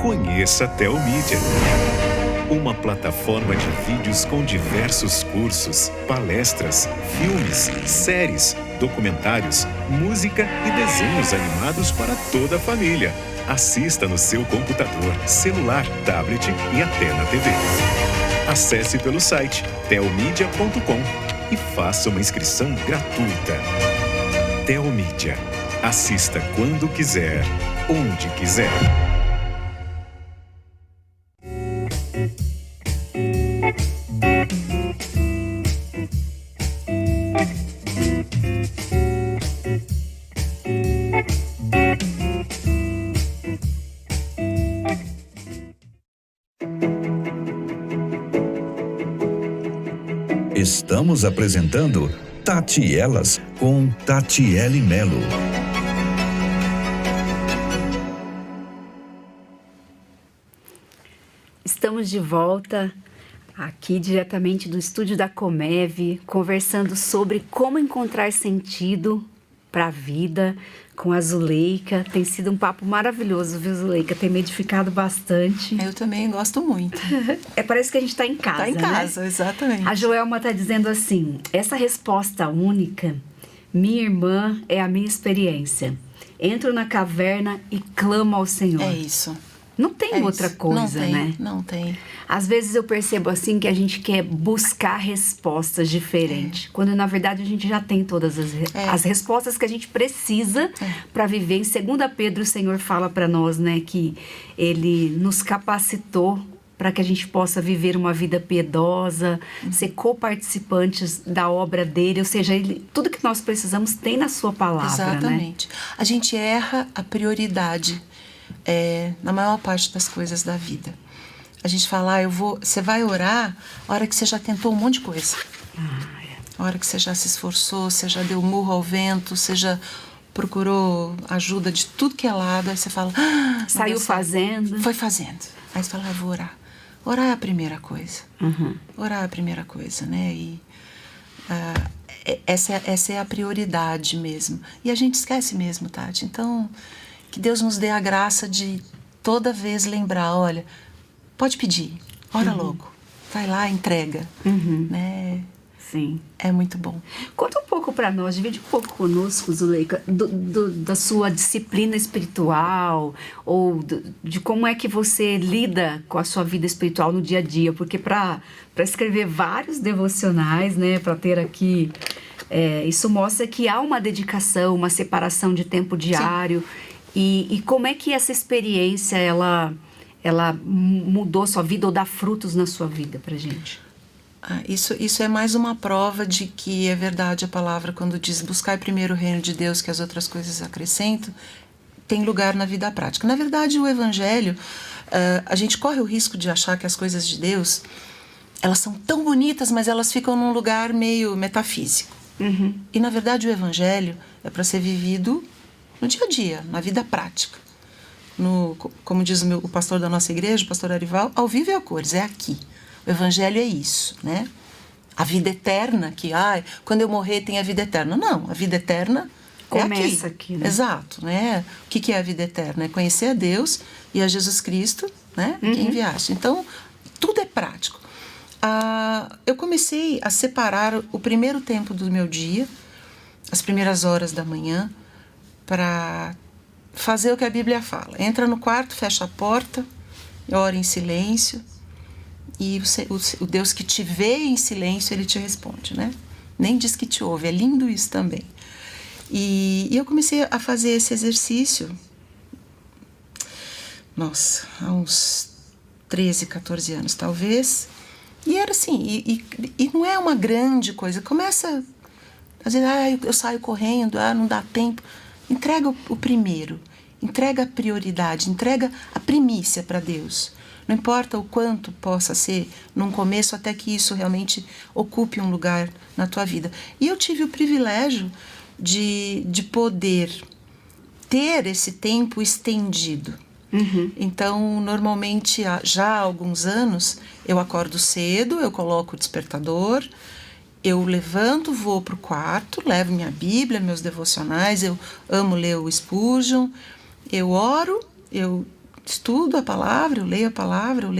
conheça a Teomídia. Uma plataforma de vídeos com diversos cursos, palestras, filmes, séries, documentários, música e desenhos animados para toda a família. Assista no seu computador, celular, tablet e até na TV. Acesse pelo site teomídia.com e faça uma inscrição gratuita. Teomídia. Assista quando quiser, onde quiser. Estamos apresentando Tati Elas com Tatiele Melo. Estamos de volta aqui diretamente do estúdio da Comev, conversando sobre como encontrar sentido para a vida com a Zuleika. Tem sido um papo maravilhoso, viu, Zuleika? Tem me edificado bastante. Eu também gosto muito. Parece que a gente está em casa, Está em casa, né? Exatamente. A Joelma está dizendo assim, essa resposta única, minha irmã, é a minha experiência. Entro na caverna e clamo ao Senhor. É isso. Não tem outra coisa, né? Não tem. Às vezes eu percebo assim que a gente quer buscar respostas diferentes, quando na verdade a gente já tem todas as respostas que a gente precisa para viver. Em 2 Pedro o Senhor fala para nós, né, que Ele nos capacitou para que a gente possa viver uma vida piedosa, ser coparticipantes da obra dele, ou seja, tudo que nós precisamos tem na sua palavra. Exatamente. Né? A gente erra a prioridade na maior parte das coisas da vida. A gente fala, você vai orar a hora que você já tentou um monte de coisa. A hora que você já se esforçou, você já deu murro ao vento, você já procurou ajuda de tudo que é lado, aí você fala... Saiu fazendo. Foi fazendo. Aí você fala, vou orar. Orar é a primeira coisa. Orar é a primeira coisa, né? E essa é a prioridade mesmo. E a gente esquece mesmo, Tati. Então, que Deus nos dê a graça de toda vez lembrar, olha, pode pedir, ora logo. Vai lá, entrega. Né? Sim. É muito bom. Conta um pouco para nós, divide um pouco conosco, Zuleika, da sua disciplina espiritual, ou de como é que você lida com a sua vida espiritual no dia a dia, porque para escrever vários devocionais, né, para ter aqui, isso mostra que há uma dedicação, uma separação de tempo diário, e como é que essa experiência, ela mudou sua vida ou dá frutos na sua vida pra gente? Isso é mais uma prova de que é verdade a palavra quando diz buscar primeiro o reino de Deus, que as outras coisas acrescentam, tem lugar na vida prática. Na verdade, o Evangelho, a gente corre o risco de achar que as coisas de Deus, elas são tão bonitas, mas elas ficam num lugar meio metafísico. Uhum. E na verdade o Evangelho é para ser vivido no dia a dia, na vida prática. Como diz o pastor da nossa igreja, o pastor Arival, ao vivo e a cores, é aqui. O Evangelho é isso, né? A vida eterna, quando eu morrer tem a vida eterna. Não, a vida eterna começa aqui, né? Exato, né? O que é a vida eterna? É conhecer a Deus e a Jesus Cristo, né? Que enviaste. Então, tudo é prático. Eu comecei a separar o primeiro tempo do meu dia, as primeiras horas da manhã, para fazer o que a Bíblia fala. Entra no quarto, fecha a porta, ora em silêncio, e o Deus que te vê em silêncio, ele te responde, né? Nem diz que te ouve, é lindo isso também. E eu comecei a fazer esse exercício, há uns 13, 14 anos talvez, e era assim, e não é uma grande coisa, começa a dizer, eu saio correndo, não dá tempo, entrega o primeiro, entrega a prioridade, entrega a primícia para Deus. Não importa o quanto possa ser num começo, até que isso realmente ocupe um lugar na tua vida. E eu tive o privilégio de poder ter esse tempo estendido. Uhum. Então, normalmente, já há alguns anos, eu acordo cedo, eu coloco o despertador, eu levanto, vou para o quarto, levo minha Bíblia, meus devocionais, eu amo ler o Spurgeon, eu oro, eu estudo a palavra, eu leio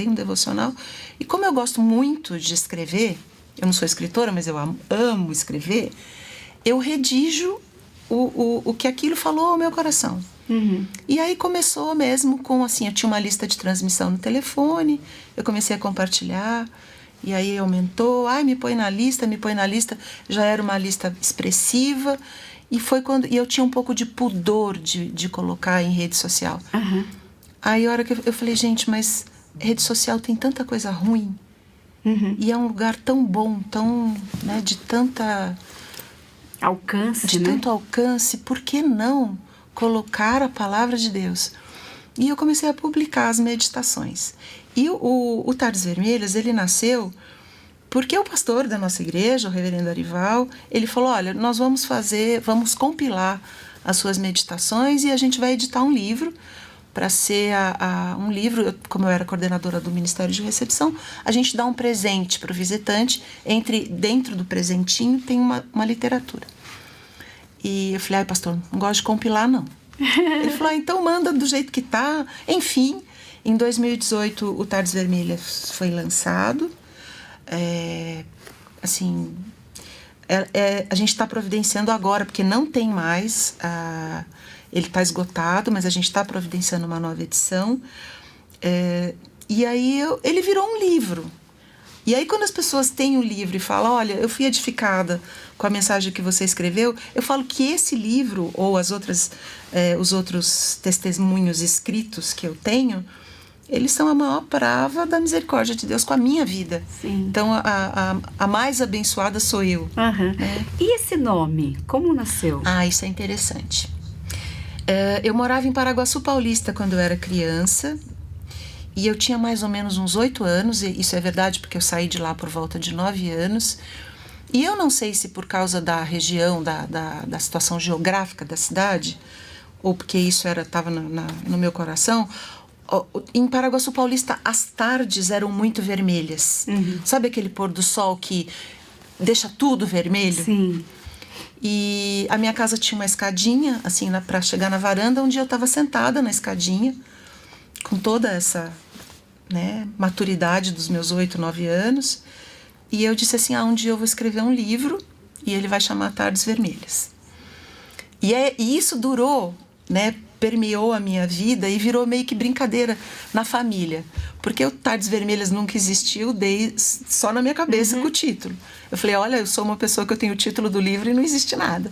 um devocional. E como eu gosto muito de escrever, eu não sou escritora, mas eu amo escrever, eu redijo o que aquilo falou ao meu coração. Uhum. E aí começou mesmo com, eu tinha uma lista de transmissão no telefone, eu comecei a compartilhar, e aí aumentou, me põe na lista, já era uma lista expressiva, e foi quando eu tinha um pouco de pudor de colocar em rede social. Uhum. Aí a hora que eu falei, gente, mas rede social tem tanta coisa ruim, e é um lugar tão bom, tão, né, de tanta... alcance, de tanto alcance, por que não colocar a palavra de Deus? E eu comecei a publicar as meditações. E o Tardes Vermelhas, ele nasceu porque o pastor da nossa igreja, o reverendo Arival, ele falou, olha, nós vamos compilar as suas meditações e a gente vai editar um livro, para ser um livro, como eu era coordenadora do Ministério de Recepção, a gente dá um presente para o visitante, dentro do presentinho tem uma literatura. E eu falei, pastor, não gosto de compilar, não. Ele falou, então manda do jeito que tá. Enfim, em 2018 o Tardes Vermelhas foi lançado. A gente está providenciando agora, porque não tem mais... Ele está esgotado, mas a gente está providenciando uma nova edição. E aí ele virou um livro. E aí quando as pessoas têm o livro e falam, olha, eu fui edificada com a mensagem que você escreveu, eu falo que esse livro, ou os outros testemunhos escritos que eu tenho, eles são a maior prova da misericórdia de Deus com a minha vida. Sim. Então a mais abençoada sou eu. Uhum. E esse nome, como nasceu? Isso é interessante. Eu morava em Paraguaçu Paulista quando eu era criança, e eu tinha mais ou menos uns 8 anos, e isso é verdade porque eu saí de lá por volta de 9 anos, e eu não sei se por causa da região, da situação geográfica da cidade, ou porque isso estava no meu coração, em Paraguaçu Paulista as tardes eram muito vermelhas. Uhum. Sabe aquele pôr do sol que deixa tudo vermelho? Sim. E a minha casa tinha uma escadinha, assim, para chegar na varanda, onde eu estava sentada na escadinha, com toda essa, né, maturidade dos meus 8, 9 anos. E eu disse assim, um dia eu vou escrever um livro e ele vai chamar Tardes Vermelhas. E isso durou, né, permeou a minha vida e virou meio que brincadeira na família. Porque o Tardes Vermelhas nunca existiu, dei só na minha cabeça com o título. Eu falei, olha, eu sou uma pessoa que eu tenho o título do livro e não existe nada.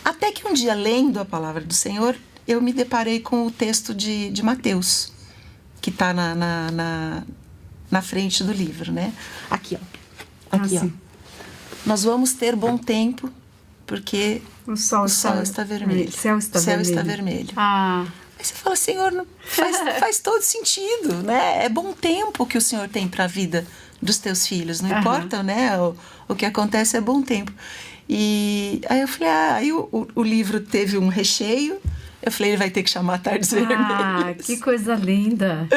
Até que um dia, lendo a palavra do Senhor, eu me deparei com o texto de Mateus, que está na frente do livro, né? Aqui, ó. Aqui, ó. Nós vamos ter bom tempo, porque o sol está vermelho. O céu está vermelho. Aí você fala, Senhor, faz todo sentido, né? É bom tempo que o Senhor tem para a vida dos teus filhos. Não importa, né? O que acontece é bom tempo. E aí eu falei, aí o livro teve um recheio. Eu falei, ele vai ter que chamar Tardes Vermelhas. Que coisa linda!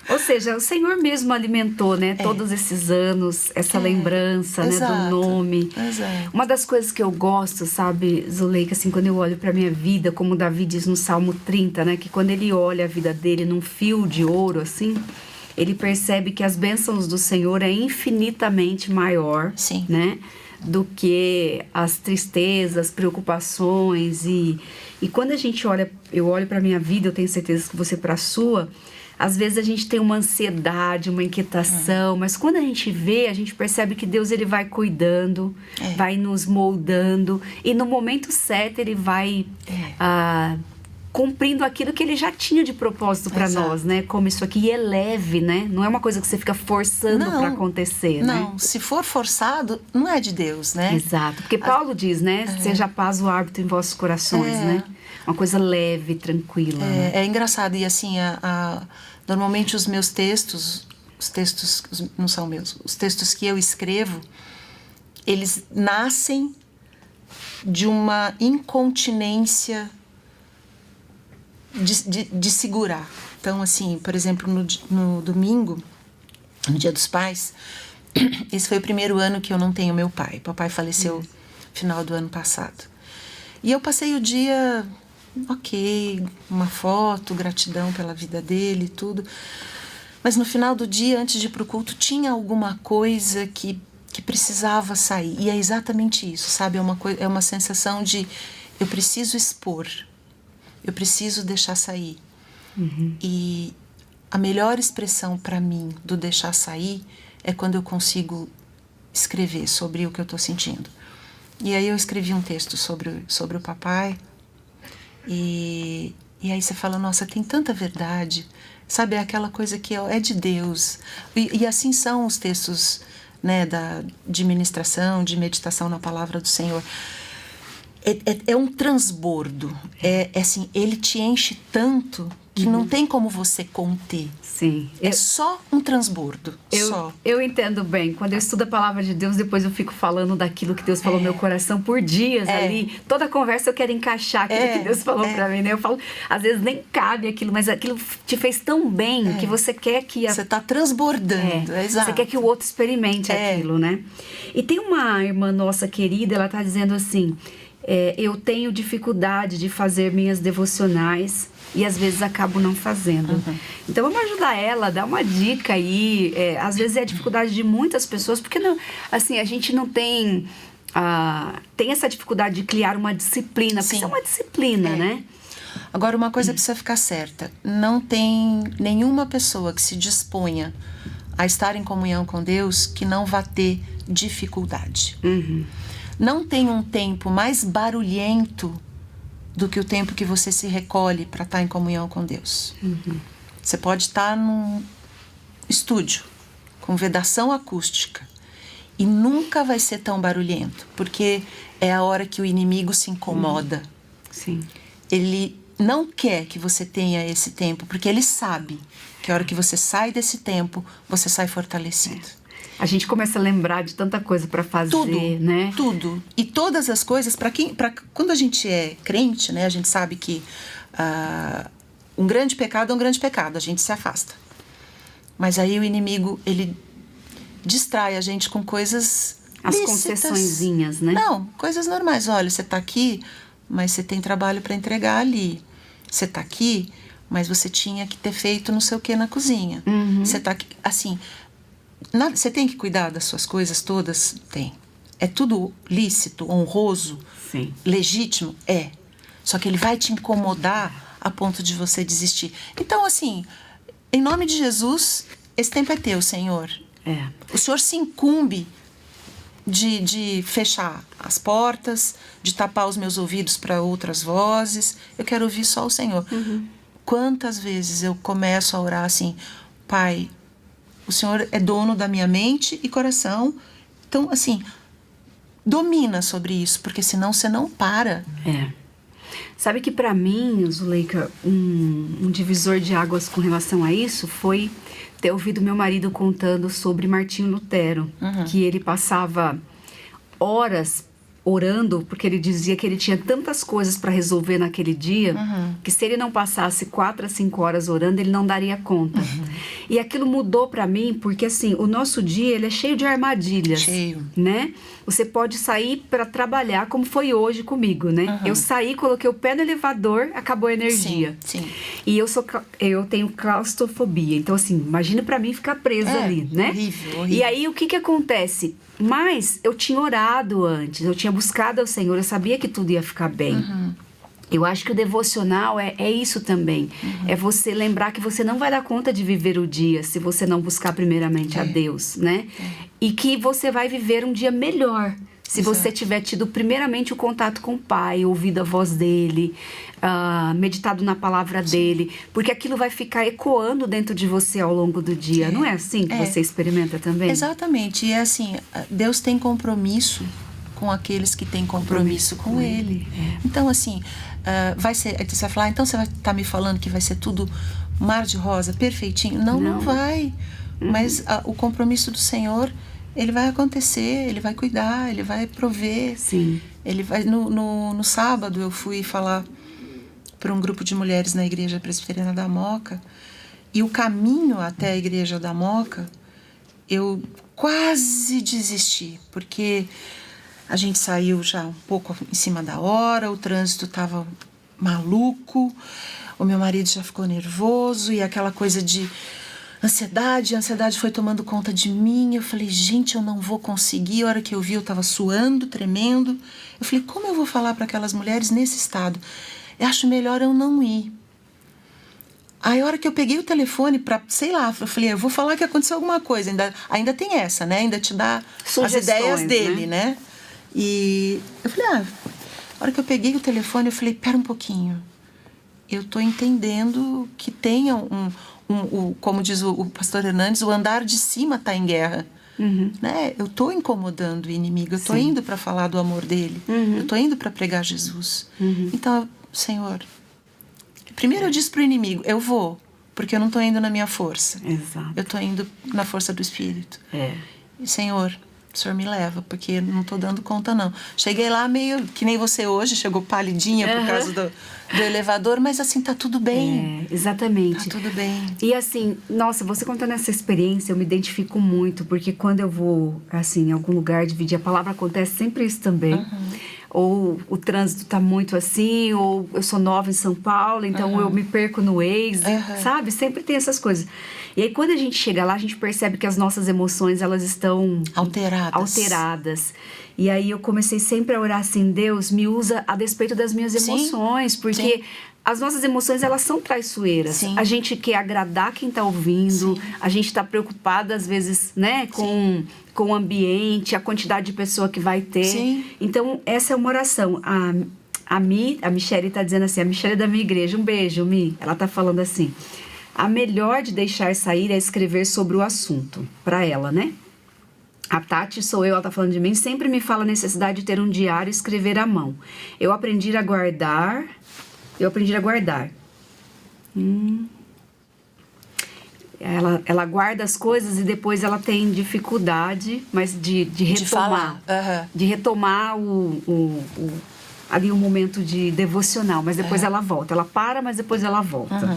Ou seja, o Senhor mesmo alimentou, né? Todos esses anos, essa lembrança, né, do nome. Exato. Uma das coisas que eu gosto, sabe, Zuleika, assim, quando eu olho para minha vida, como Davi diz no Salmo 30, né? Que quando ele olha a vida dele num fio de ouro, assim, ele percebe que as bênçãos do Senhor é infinitamente maior, sim, né? Do que as tristezas, preocupações e quando a gente olha, eu olho para minha vida, eu tenho certeza que você para a sua, às vezes a gente tem uma ansiedade, uma inquietação, mas quando a gente vê, a gente percebe que Deus ele vai cuidando, vai nos moldando e no momento certo ele vai cumprindo aquilo que ele já tinha de propósito para nós, né? Como isso aqui é leve, né? Não é uma coisa que você fica forçando para acontecer, né? Não, se for forçado, não é de Deus, né? Exato, porque Paulo diz, né? Seja a paz o árbitro em vossos corações, né? Uma coisa leve, tranquila. Né? É engraçado, e assim, normalmente os meus textos, não são meus, os textos que eu escrevo, eles nascem de uma incontinência de segurar. Então, assim, por exemplo, no domingo, no Dia dos Pais, esse foi o primeiro ano que eu não tenho meu pai. Papai faleceu no final do ano passado. E eu passei o dia, uma foto, gratidão pela vida dele e tudo. Mas no final do dia, antes de ir pro culto, tinha alguma coisa que precisava sair. E é exatamente isso, sabe? É uma sensação de eu preciso expor. Eu preciso deixar sair. E a melhor expressão para mim do deixar sair é quando eu consigo escrever sobre o que eu estou sentindo. E aí eu escrevi um texto sobre o papai. E aí você fala, nossa, tem tanta verdade. Sabe, é aquela coisa que é de Deus. E assim são os textos, né, de ministração, de meditação na palavra do Senhor. É um transbordo, assim, ele te enche tanto que não tem como você conter. Sim. É só um transbordo, só. Eu entendo bem, quando eu estudo a palavra de Deus, depois eu fico falando daquilo que Deus falou no meu coração por dias ali, toda conversa eu quero encaixar aquilo que Deus falou pra mim, né? Eu falo, às vezes nem cabe aquilo, mas aquilo te fez tão bem que você quer que... Você tá transbordando, exato. Você quer que o outro experimente aquilo, né? E tem uma irmã nossa querida, ela tá dizendo assim... eu tenho dificuldade de fazer minhas devocionais e às vezes acabo não fazendo. Então vamos ajudar ela, dar uma dica aí. Às vezes é a dificuldade de muitas pessoas, porque não, assim, a gente não tem essa dificuldade de criar uma disciplina, porque isso é uma disciplina, né? Agora, uma coisa precisa ficar certa: não tem nenhuma pessoa que se disponha a estar em comunhão com Deus que não vá ter dificuldade. Não tem um tempo mais barulhento do que o tempo que você se recolhe para estar em comunhão com Deus. Você pode estar num estúdio com vedação acústica e nunca vai ser tão barulhento, porque é a hora que o inimigo se incomoda. Sim. Ele não quer que você tenha esse tempo, porque ele sabe que a hora que você sai desse tempo, você sai fortalecido. A gente começa a lembrar de tanta coisa para fazer, né? Tudo. E todas as coisas, quando a gente é crente, né? A gente sabe que um grande pecado é um grande pecado, a gente se afasta. Mas aí o inimigo, ele distrai a gente com coisas as lícitas. concessõezinhas, né? Não, coisas normais. Olha, você tá aqui, mas você tem trabalho para entregar ali. Você tá aqui, mas você tinha que ter feito não sei o que na cozinha. Você tá aqui, assim... Você tem que cuidar das suas coisas todas? Tem. É tudo lícito, honroso, Sim. legítimo? É. Só que ele vai te incomodar a ponto de você desistir. Então, assim, em nome de Jesus, esse tempo é teu, Senhor. O Senhor se incumbe de fechar as portas, de tapar os meus ouvidos para outras vozes. Eu quero ouvir só o Senhor. Quantas vezes eu começo a orar assim: Pai, o Senhor é dono da minha mente e coração. Então, assim, domina sobre isso, porque senão você não para. Sabe que para mim, Zuleika, um divisor de águas com relação a isso foi ter ouvido meu marido contando sobre Martinho Lutero, que ele passava horas orando, porque ele dizia que ele tinha tantas coisas para resolver naquele dia, que se ele não passasse 4 a 5 horas orando, ele não daria conta. E aquilo mudou para mim, porque assim, o nosso dia, ele é cheio de armadilhas. Cheio. Né? Você pode sair para trabalhar, como foi hoje comigo, né? Eu saí, coloquei o pé no elevador, acabou a energia. Sim. E eu tenho claustrofobia, então assim, imagina para mim ficar presa ali, né? Horrível. E aí, o que acontece? Mas eu tinha orado antes, eu tinha buscado ao Senhor, eu sabia que tudo ia ficar bem. Eu acho que o devocional é isso também. É você lembrar que você não vai dar conta de viver o dia se você não buscar primeiramente a Deus, né? E que você vai viver um dia melhor se você tiver tido primeiramente o contato com o Pai, ouvido a voz dele, meditado na palavra dele, porque aquilo vai ficar ecoando dentro de você ao longo do dia. Não é assim que você experimenta também? Exatamente. E é assim, Deus tem compromisso com aqueles que têm compromisso com Ele. Então, assim, vai ser... Você vai falar, então você vai estar me falando que vai ser tudo mar de rosa, perfeitinho? Não vai. Mas o compromisso do Senhor, ele vai acontecer, ele vai cuidar, ele vai prover. Sim. Ele vai... No sábado, eu fui falar para um grupo de mulheres na Igreja Presbiteriana da Moca, e o caminho até a Igreja da Moca, eu quase desisti, porque a gente saiu já um pouco em cima da hora, o trânsito estava maluco, o meu marido já ficou nervoso, e aquela coisa de ansiedade, a ansiedade foi tomando conta de mim. Eu falei, gente, eu não vou conseguir. A hora que eu vi, eu estava suando, tremendo. Eu falei, como eu vou falar para aquelas mulheres nesse estado? Eu acho melhor eu não ir. Aí a hora que eu peguei o telefone para, sei lá, eu falei, eu vou falar que aconteceu alguma coisa. Ainda tem essa, né? Ainda te dá as ideias dele, né? E eu falei, a hora que eu peguei o telefone, eu falei, pera um pouquinho. Eu tô entendendo que tenha como diz o pastor Hernandes, o andar de cima tá em guerra. Né? Eu tô incomodando o inimigo, eu tô indo para falar do amor dele, eu tô indo para pregar Jesus. Então, Senhor, primeiro eu disse pro inimigo, eu vou, porque eu não tô indo na minha força. Exato. Eu tô indo na força do Espírito. E, Senhor, o Senhor me leva, porque eu não tô dando conta, não. Cheguei lá meio que nem você hoje, chegou palidinha por causa do elevador, mas assim, tá tudo bem. Exatamente. Tá tudo bem. E assim, nossa, você contando essa experiência, eu me identifico muito, porque quando eu vou, assim, em algum lugar dividir a palavra, acontece sempre isso também. Ou o trânsito tá muito assim, ou eu sou nova em São Paulo, então eu me perco no Waze, sabe? Sempre tem essas coisas. E aí, quando a gente chega lá, a gente percebe que as nossas emoções, elas estão alteradas. E aí, eu comecei sempre a orar assim, Deus, me usa a despeito das minhas emoções, porque as nossas emoções, elas são traiçoeiras. A gente quer agradar quem tá ouvindo, a gente tá preocupado, às vezes, né, com o ambiente, a quantidade de pessoa que vai ter. Então, essa é uma oração. A Michele tá dizendo assim, a Michele é da minha igreja, um beijo, Mi. Ela tá falando assim, a melhor de deixar sair é escrever sobre o assunto, para ela, né? A Tati, sou eu, ela tá falando de mim, sempre me fala a necessidade de ter um diário e escrever à mão. Eu aprendi a guardar. Ela guarda as coisas e depois ela tem dificuldade, mas de retomar. De retomar ali um momento de devocional, mas depois ela volta. Ela para, mas depois ela volta.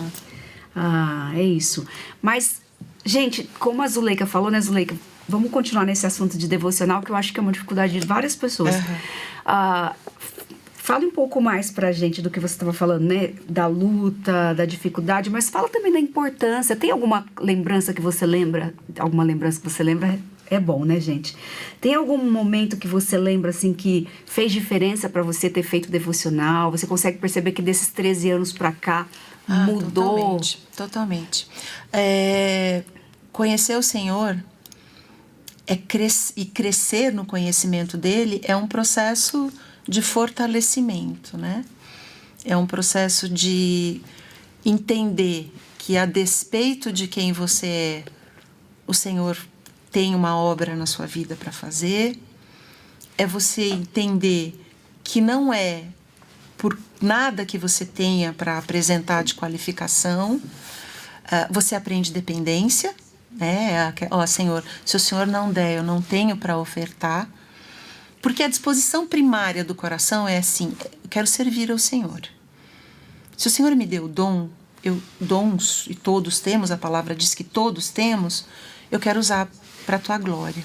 É isso. Mas, gente, como a Zuleika falou, né, Zuleika? Vamos continuar nesse assunto de devocional, que eu acho que é uma dificuldade de várias pessoas. Fale um pouco mais pra gente do que você estava falando, né? Da luta, da dificuldade, mas fala também da importância. Tem alguma lembrança que você lembra? Alguma lembrança que você lembra? É bom, né, gente? Tem algum momento que você lembra, assim, que fez diferença para você ter feito devocional? Você consegue perceber que desses 13 anos para cá mudou? Totalmente. Conhecer o Senhor e crescer no conhecimento dele é um processo de fortalecimento, né? É um processo de entender que, a despeito de quem você é, o Senhor tem uma obra na sua vida para fazer. É você entender que não é por nada que você tenha para apresentar de qualificação. Você aprende dependência, né? Senhor, se o Senhor não der, eu não tenho para ofertar. Porque a disposição primária do coração é assim: eu quero servir ao Senhor. Se o Senhor me deu dons, e todos temos, a palavra diz que todos temos, eu quero usar para a tua glória.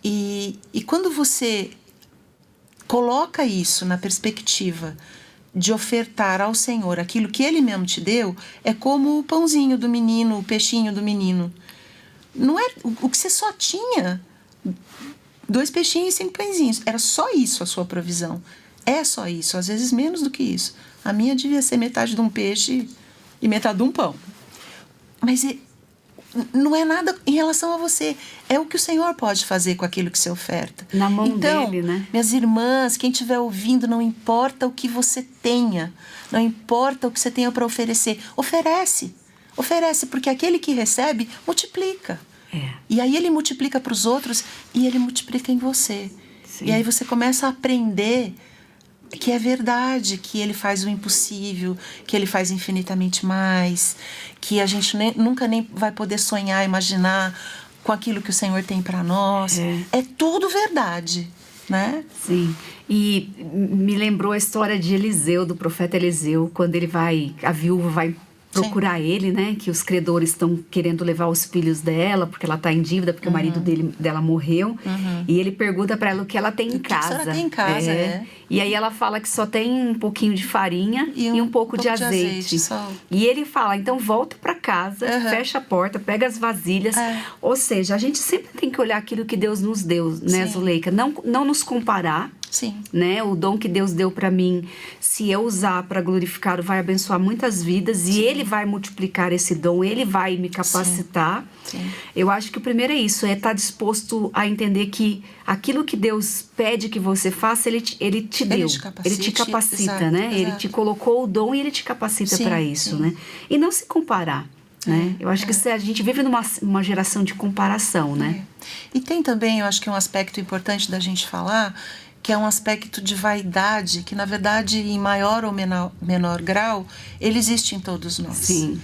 E quando você coloca isso na perspectiva de ofertar ao Senhor aquilo que Ele mesmo te deu, é como o pãozinho do menino, o peixinho do menino. Não é o que você só tinha, 2 peixinhos e 5 pãezinhos. Era só isso a sua provisão. É só isso, às vezes menos do que isso. A minha devia ser metade de um peixe e metade de um pão. Mas não é nada em relação a você. É o que o Senhor pode fazer com aquilo que você oferta. Na mão dele, né? Minhas irmãs, quem estiver ouvindo, não importa o que você tenha, não importa o que você tenha para oferecer, oferece, porque aquele que recebe, multiplica. E aí ele multiplica para os outros e ele multiplica em você. Sim. E aí você começa a aprender que é verdade, que ele faz o impossível, que ele faz infinitamente mais, que a gente nunca nem vai poder sonhar, imaginar com aquilo que o Senhor tem para nós. É tudo verdade, né? Sim. E me lembrou a história de Eliseu, do profeta Eliseu, quando a viúva vai procurar ele, né? Que os credores estão querendo levar os filhos dela, porque ela está em dívida, porque o marido dela morreu. E ele pergunta para ela o que ela tem em casa. O que ela tem em casa, E aí ela fala que só tem um pouquinho de farinha e um pouco de azeite. E ele fala, então volta para casa, fecha a porta, pega as vasilhas. Ou seja, a gente sempre tem que olhar aquilo que Deus nos deu, né, Zuleika? Não nos comparar. Sim. Né? O dom que Deus deu para mim, se eu usar para glorificar, vai abençoar muitas vidas. Sim. E Ele vai multiplicar esse dom, Ele vai me capacitar. Sim. Eu acho que o primeiro é isso, é estar disposto a entender que aquilo que Deus pede que você faça, Ele te deu. Ele te capacita, né? Exato. Ele te colocou o dom e Ele te capacita para isso, né? E não se comparar. Né? Eu acho que a gente vive numa geração de comparação, né? E tem também, eu acho que um aspecto importante da gente falar, que é um aspecto de vaidade, que na verdade em maior ou menor grau, ele existe em todos nós. Sim.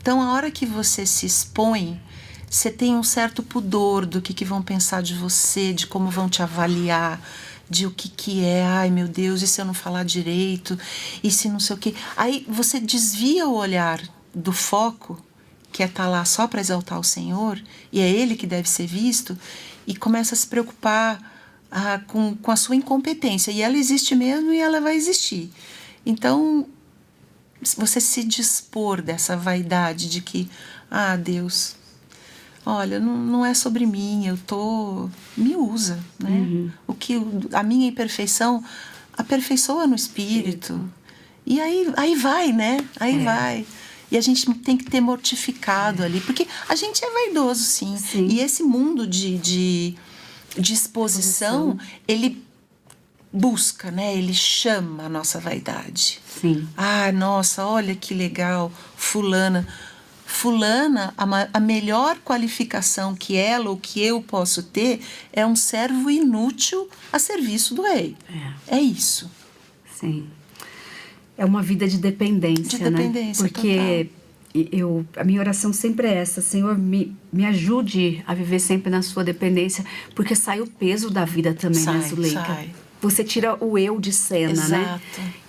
Então a hora que você se expõe, você tem um certo pudor do que vão pensar de você, de como vão te avaliar, de o que é, ai meu Deus, e se eu não falar direito, e se não sei o quê. Aí você desvia o olhar do foco, que é estar lá só para exaltar o Senhor, e é Ele que deve ser visto, e começa a se preocupar com a sua incompetência. E ela existe mesmo e ela vai existir. Então, você se dispor dessa vaidade de que, Deus, olha, não é sobre mim, me usa, né? A minha imperfeição aperfeiçoa no Espírito. E aí vai, né? Vai. E a gente tem que ter mortificado ali, porque a gente é vaidoso, sim. E esse mundo de exposição, ele busca, né? Ele chama a nossa vaidade. Sim. Nossa, olha que legal, fulana, a melhor qualificação que ela ou que eu posso ter é um servo inútil a serviço do rei. É isso. Sim. É uma vida de dependência, né? Porque a minha oração sempre é essa: Senhor, me ajude a viver sempre na sua dependência, porque sai o peso da vida também, né, Zuleika? Você tira o eu de cena, né?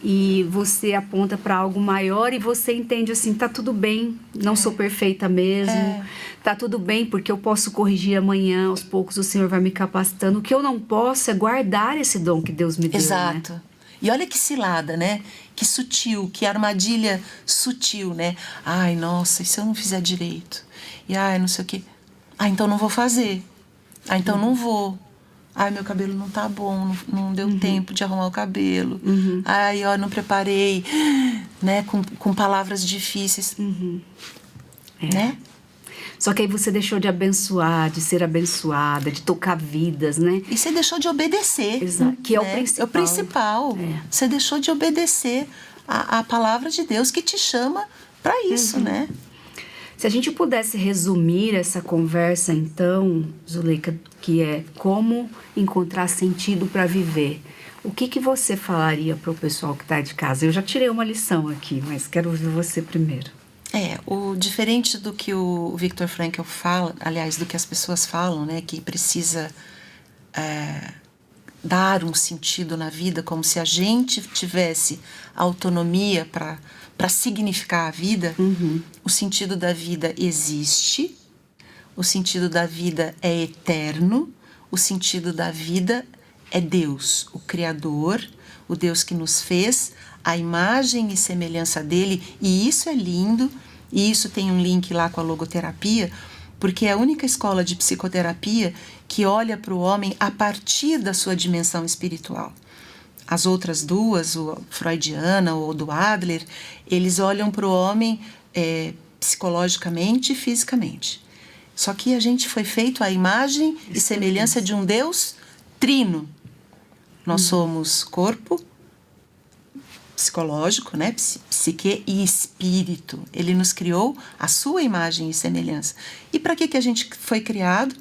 E você aponta para algo maior e você entende assim, tá tudo bem, não sou perfeita mesmo, tá tudo bem porque eu posso corrigir amanhã, aos poucos o Senhor vai me capacitando. O que eu não posso é guardar esse dom que Deus me deu, Exato. Né? E olha que cilada, né? Que sutil, que armadilha sutil, né? Ai, nossa, e se eu não fizer direito? E ai, não sei o quê. Ah, então não vou fazer. Ah, então não vou. Ai, meu cabelo não tá bom, não deu tempo de arrumar o cabelo. Ai, ó, não preparei, né? Com palavras difíceis. Né? Só que aí você deixou de abençoar, de ser abençoada, de tocar vidas, né? E você deixou de obedecer. Exato, que é o né? principal. É o principal. Você deixou de obedecer a palavra de Deus que te chama para isso, né? Se a gente pudesse resumir essa conversa, então, Zuleika, que é como encontrar sentido para viver, o que você falaria para o pessoal que está de casa? Eu já tirei uma lição aqui, mas quero ouvir você primeiro. O diferente do que o Viktor Frankl fala, aliás, do que as pessoas falam, né, que precisa dar um sentido na vida, como se a gente tivesse autonomia para significar a vida. O sentido da vida existe, o sentido da vida é eterno, o sentido da vida é Deus, o Criador, o Deus que nos fez, a imagem e semelhança dele, e isso é lindo, e isso tem um link lá com a logoterapia, porque é a única escola de psicoterapia que olha para o homem a partir da sua dimensão espiritual. As outras duas, o freudiana ou do Adler, eles olham para o homem psicologicamente e fisicamente. Só que a gente foi feito à imagem e semelhança de um Deus trino. Nós somos corpo, psicológico, né? Psique e espírito. Ele nos criou à sua imagem e semelhança. E para que a gente foi criado?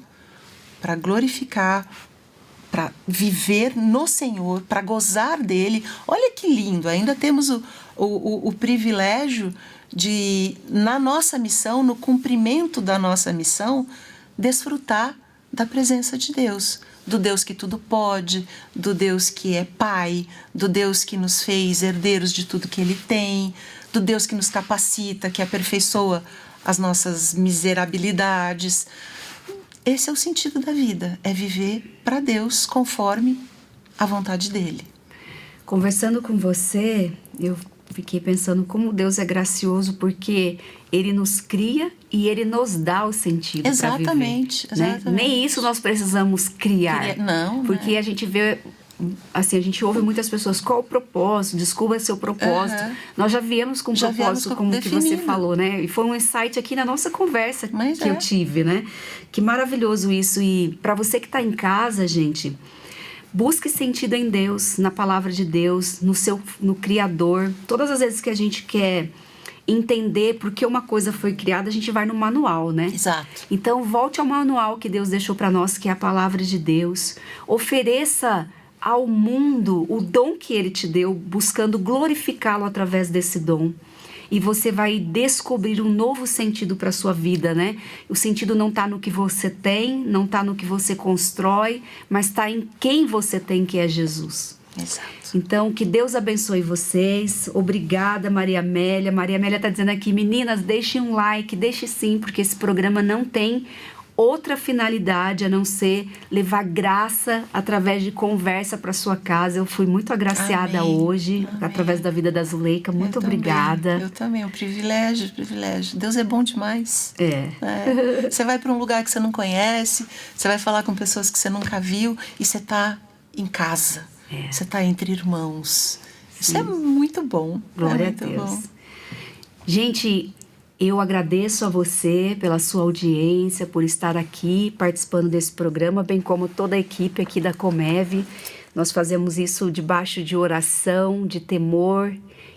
Para glorificar, para viver no Senhor, para gozar dele. Olha que lindo, ainda temos o privilégio de, na nossa missão, no cumprimento da nossa missão, desfrutar da presença de Deus. Do Deus que tudo pode, do Deus que é Pai, do Deus que nos fez herdeiros de tudo que Ele tem, do Deus que nos capacita, que aperfeiçoa as nossas miserabilidades. Esse é o sentido da vida, é viver para Deus conforme a vontade dEle. Conversando com você, eu fiquei pensando como Deus é gracioso, porque Ele nos cria e Ele nos dá o sentido para viver. Exatamente. Nem isso nós precisamos criar. Não, porque a gente vê, assim, a gente ouve muitas pessoas, qual o propósito? Descubra seu propósito. Nós já viemos com propósito, como que você falou, né? E foi um insight aqui na nossa conversa que eu tive, né? Que maravilhoso isso. E para você que está em casa, gente, busque sentido em Deus, na palavra de Deus, no Criador. Todas as vezes que a gente quer entender por que uma coisa foi criada, a gente vai no manual, né? Exato. Então, volte ao manual que Deus deixou para nós, que é a palavra de Deus. Ofereça ao mundo o dom que Ele te deu, buscando glorificá-lo através desse dom. E você vai descobrir um novo sentido para a sua vida, né? O sentido não está no que você tem, não está no que você constrói, mas está em quem você tem, que é Jesus. Exato. Então, que Deus abençoe vocês. Obrigada, Maria Amélia. Maria Amélia está dizendo aqui, meninas, deixem um like, deixe sim, porque esse programa não tem outra finalidade a não ser levar graça através de conversa para sua casa. Eu fui muito agraciada hoje, através da vida da Zuleika. Muito obrigada. Eu também, um privilégio. Deus é bom demais. Você vai para um lugar que você não conhece, você vai falar com pessoas que você nunca viu e você está em casa. Você está entre irmãos. Isso é muito bom. Glória a Deus. Gente, eu agradeço a você pela sua audiência, por estar aqui participando desse programa, bem como toda a equipe aqui da Comev. Nós fazemos isso debaixo de oração, de temor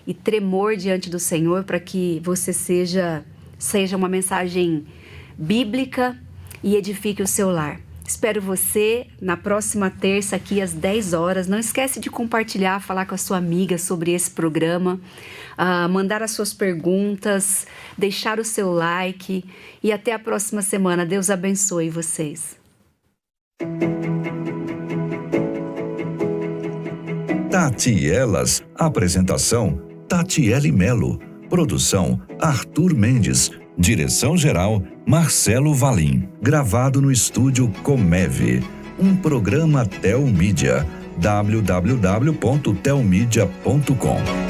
e tremor diante do Senhor, para que você seja uma mensagem bíblica e edifique o seu lar. Espero você na próxima terça aqui às 10 horas. Não esquece de compartilhar, falar com a sua amiga sobre esse programa, mandar as suas perguntas, deixar o seu like e até a próxima semana. Deus abençoe vocês. Tati Elas. Apresentação: Tatiele Melo. Produção: Arthur Mendes. Direção-geral: Marcelo Valim. Gravado no estúdio Comev. Um programa Tel Mídia. www.telmedia.com.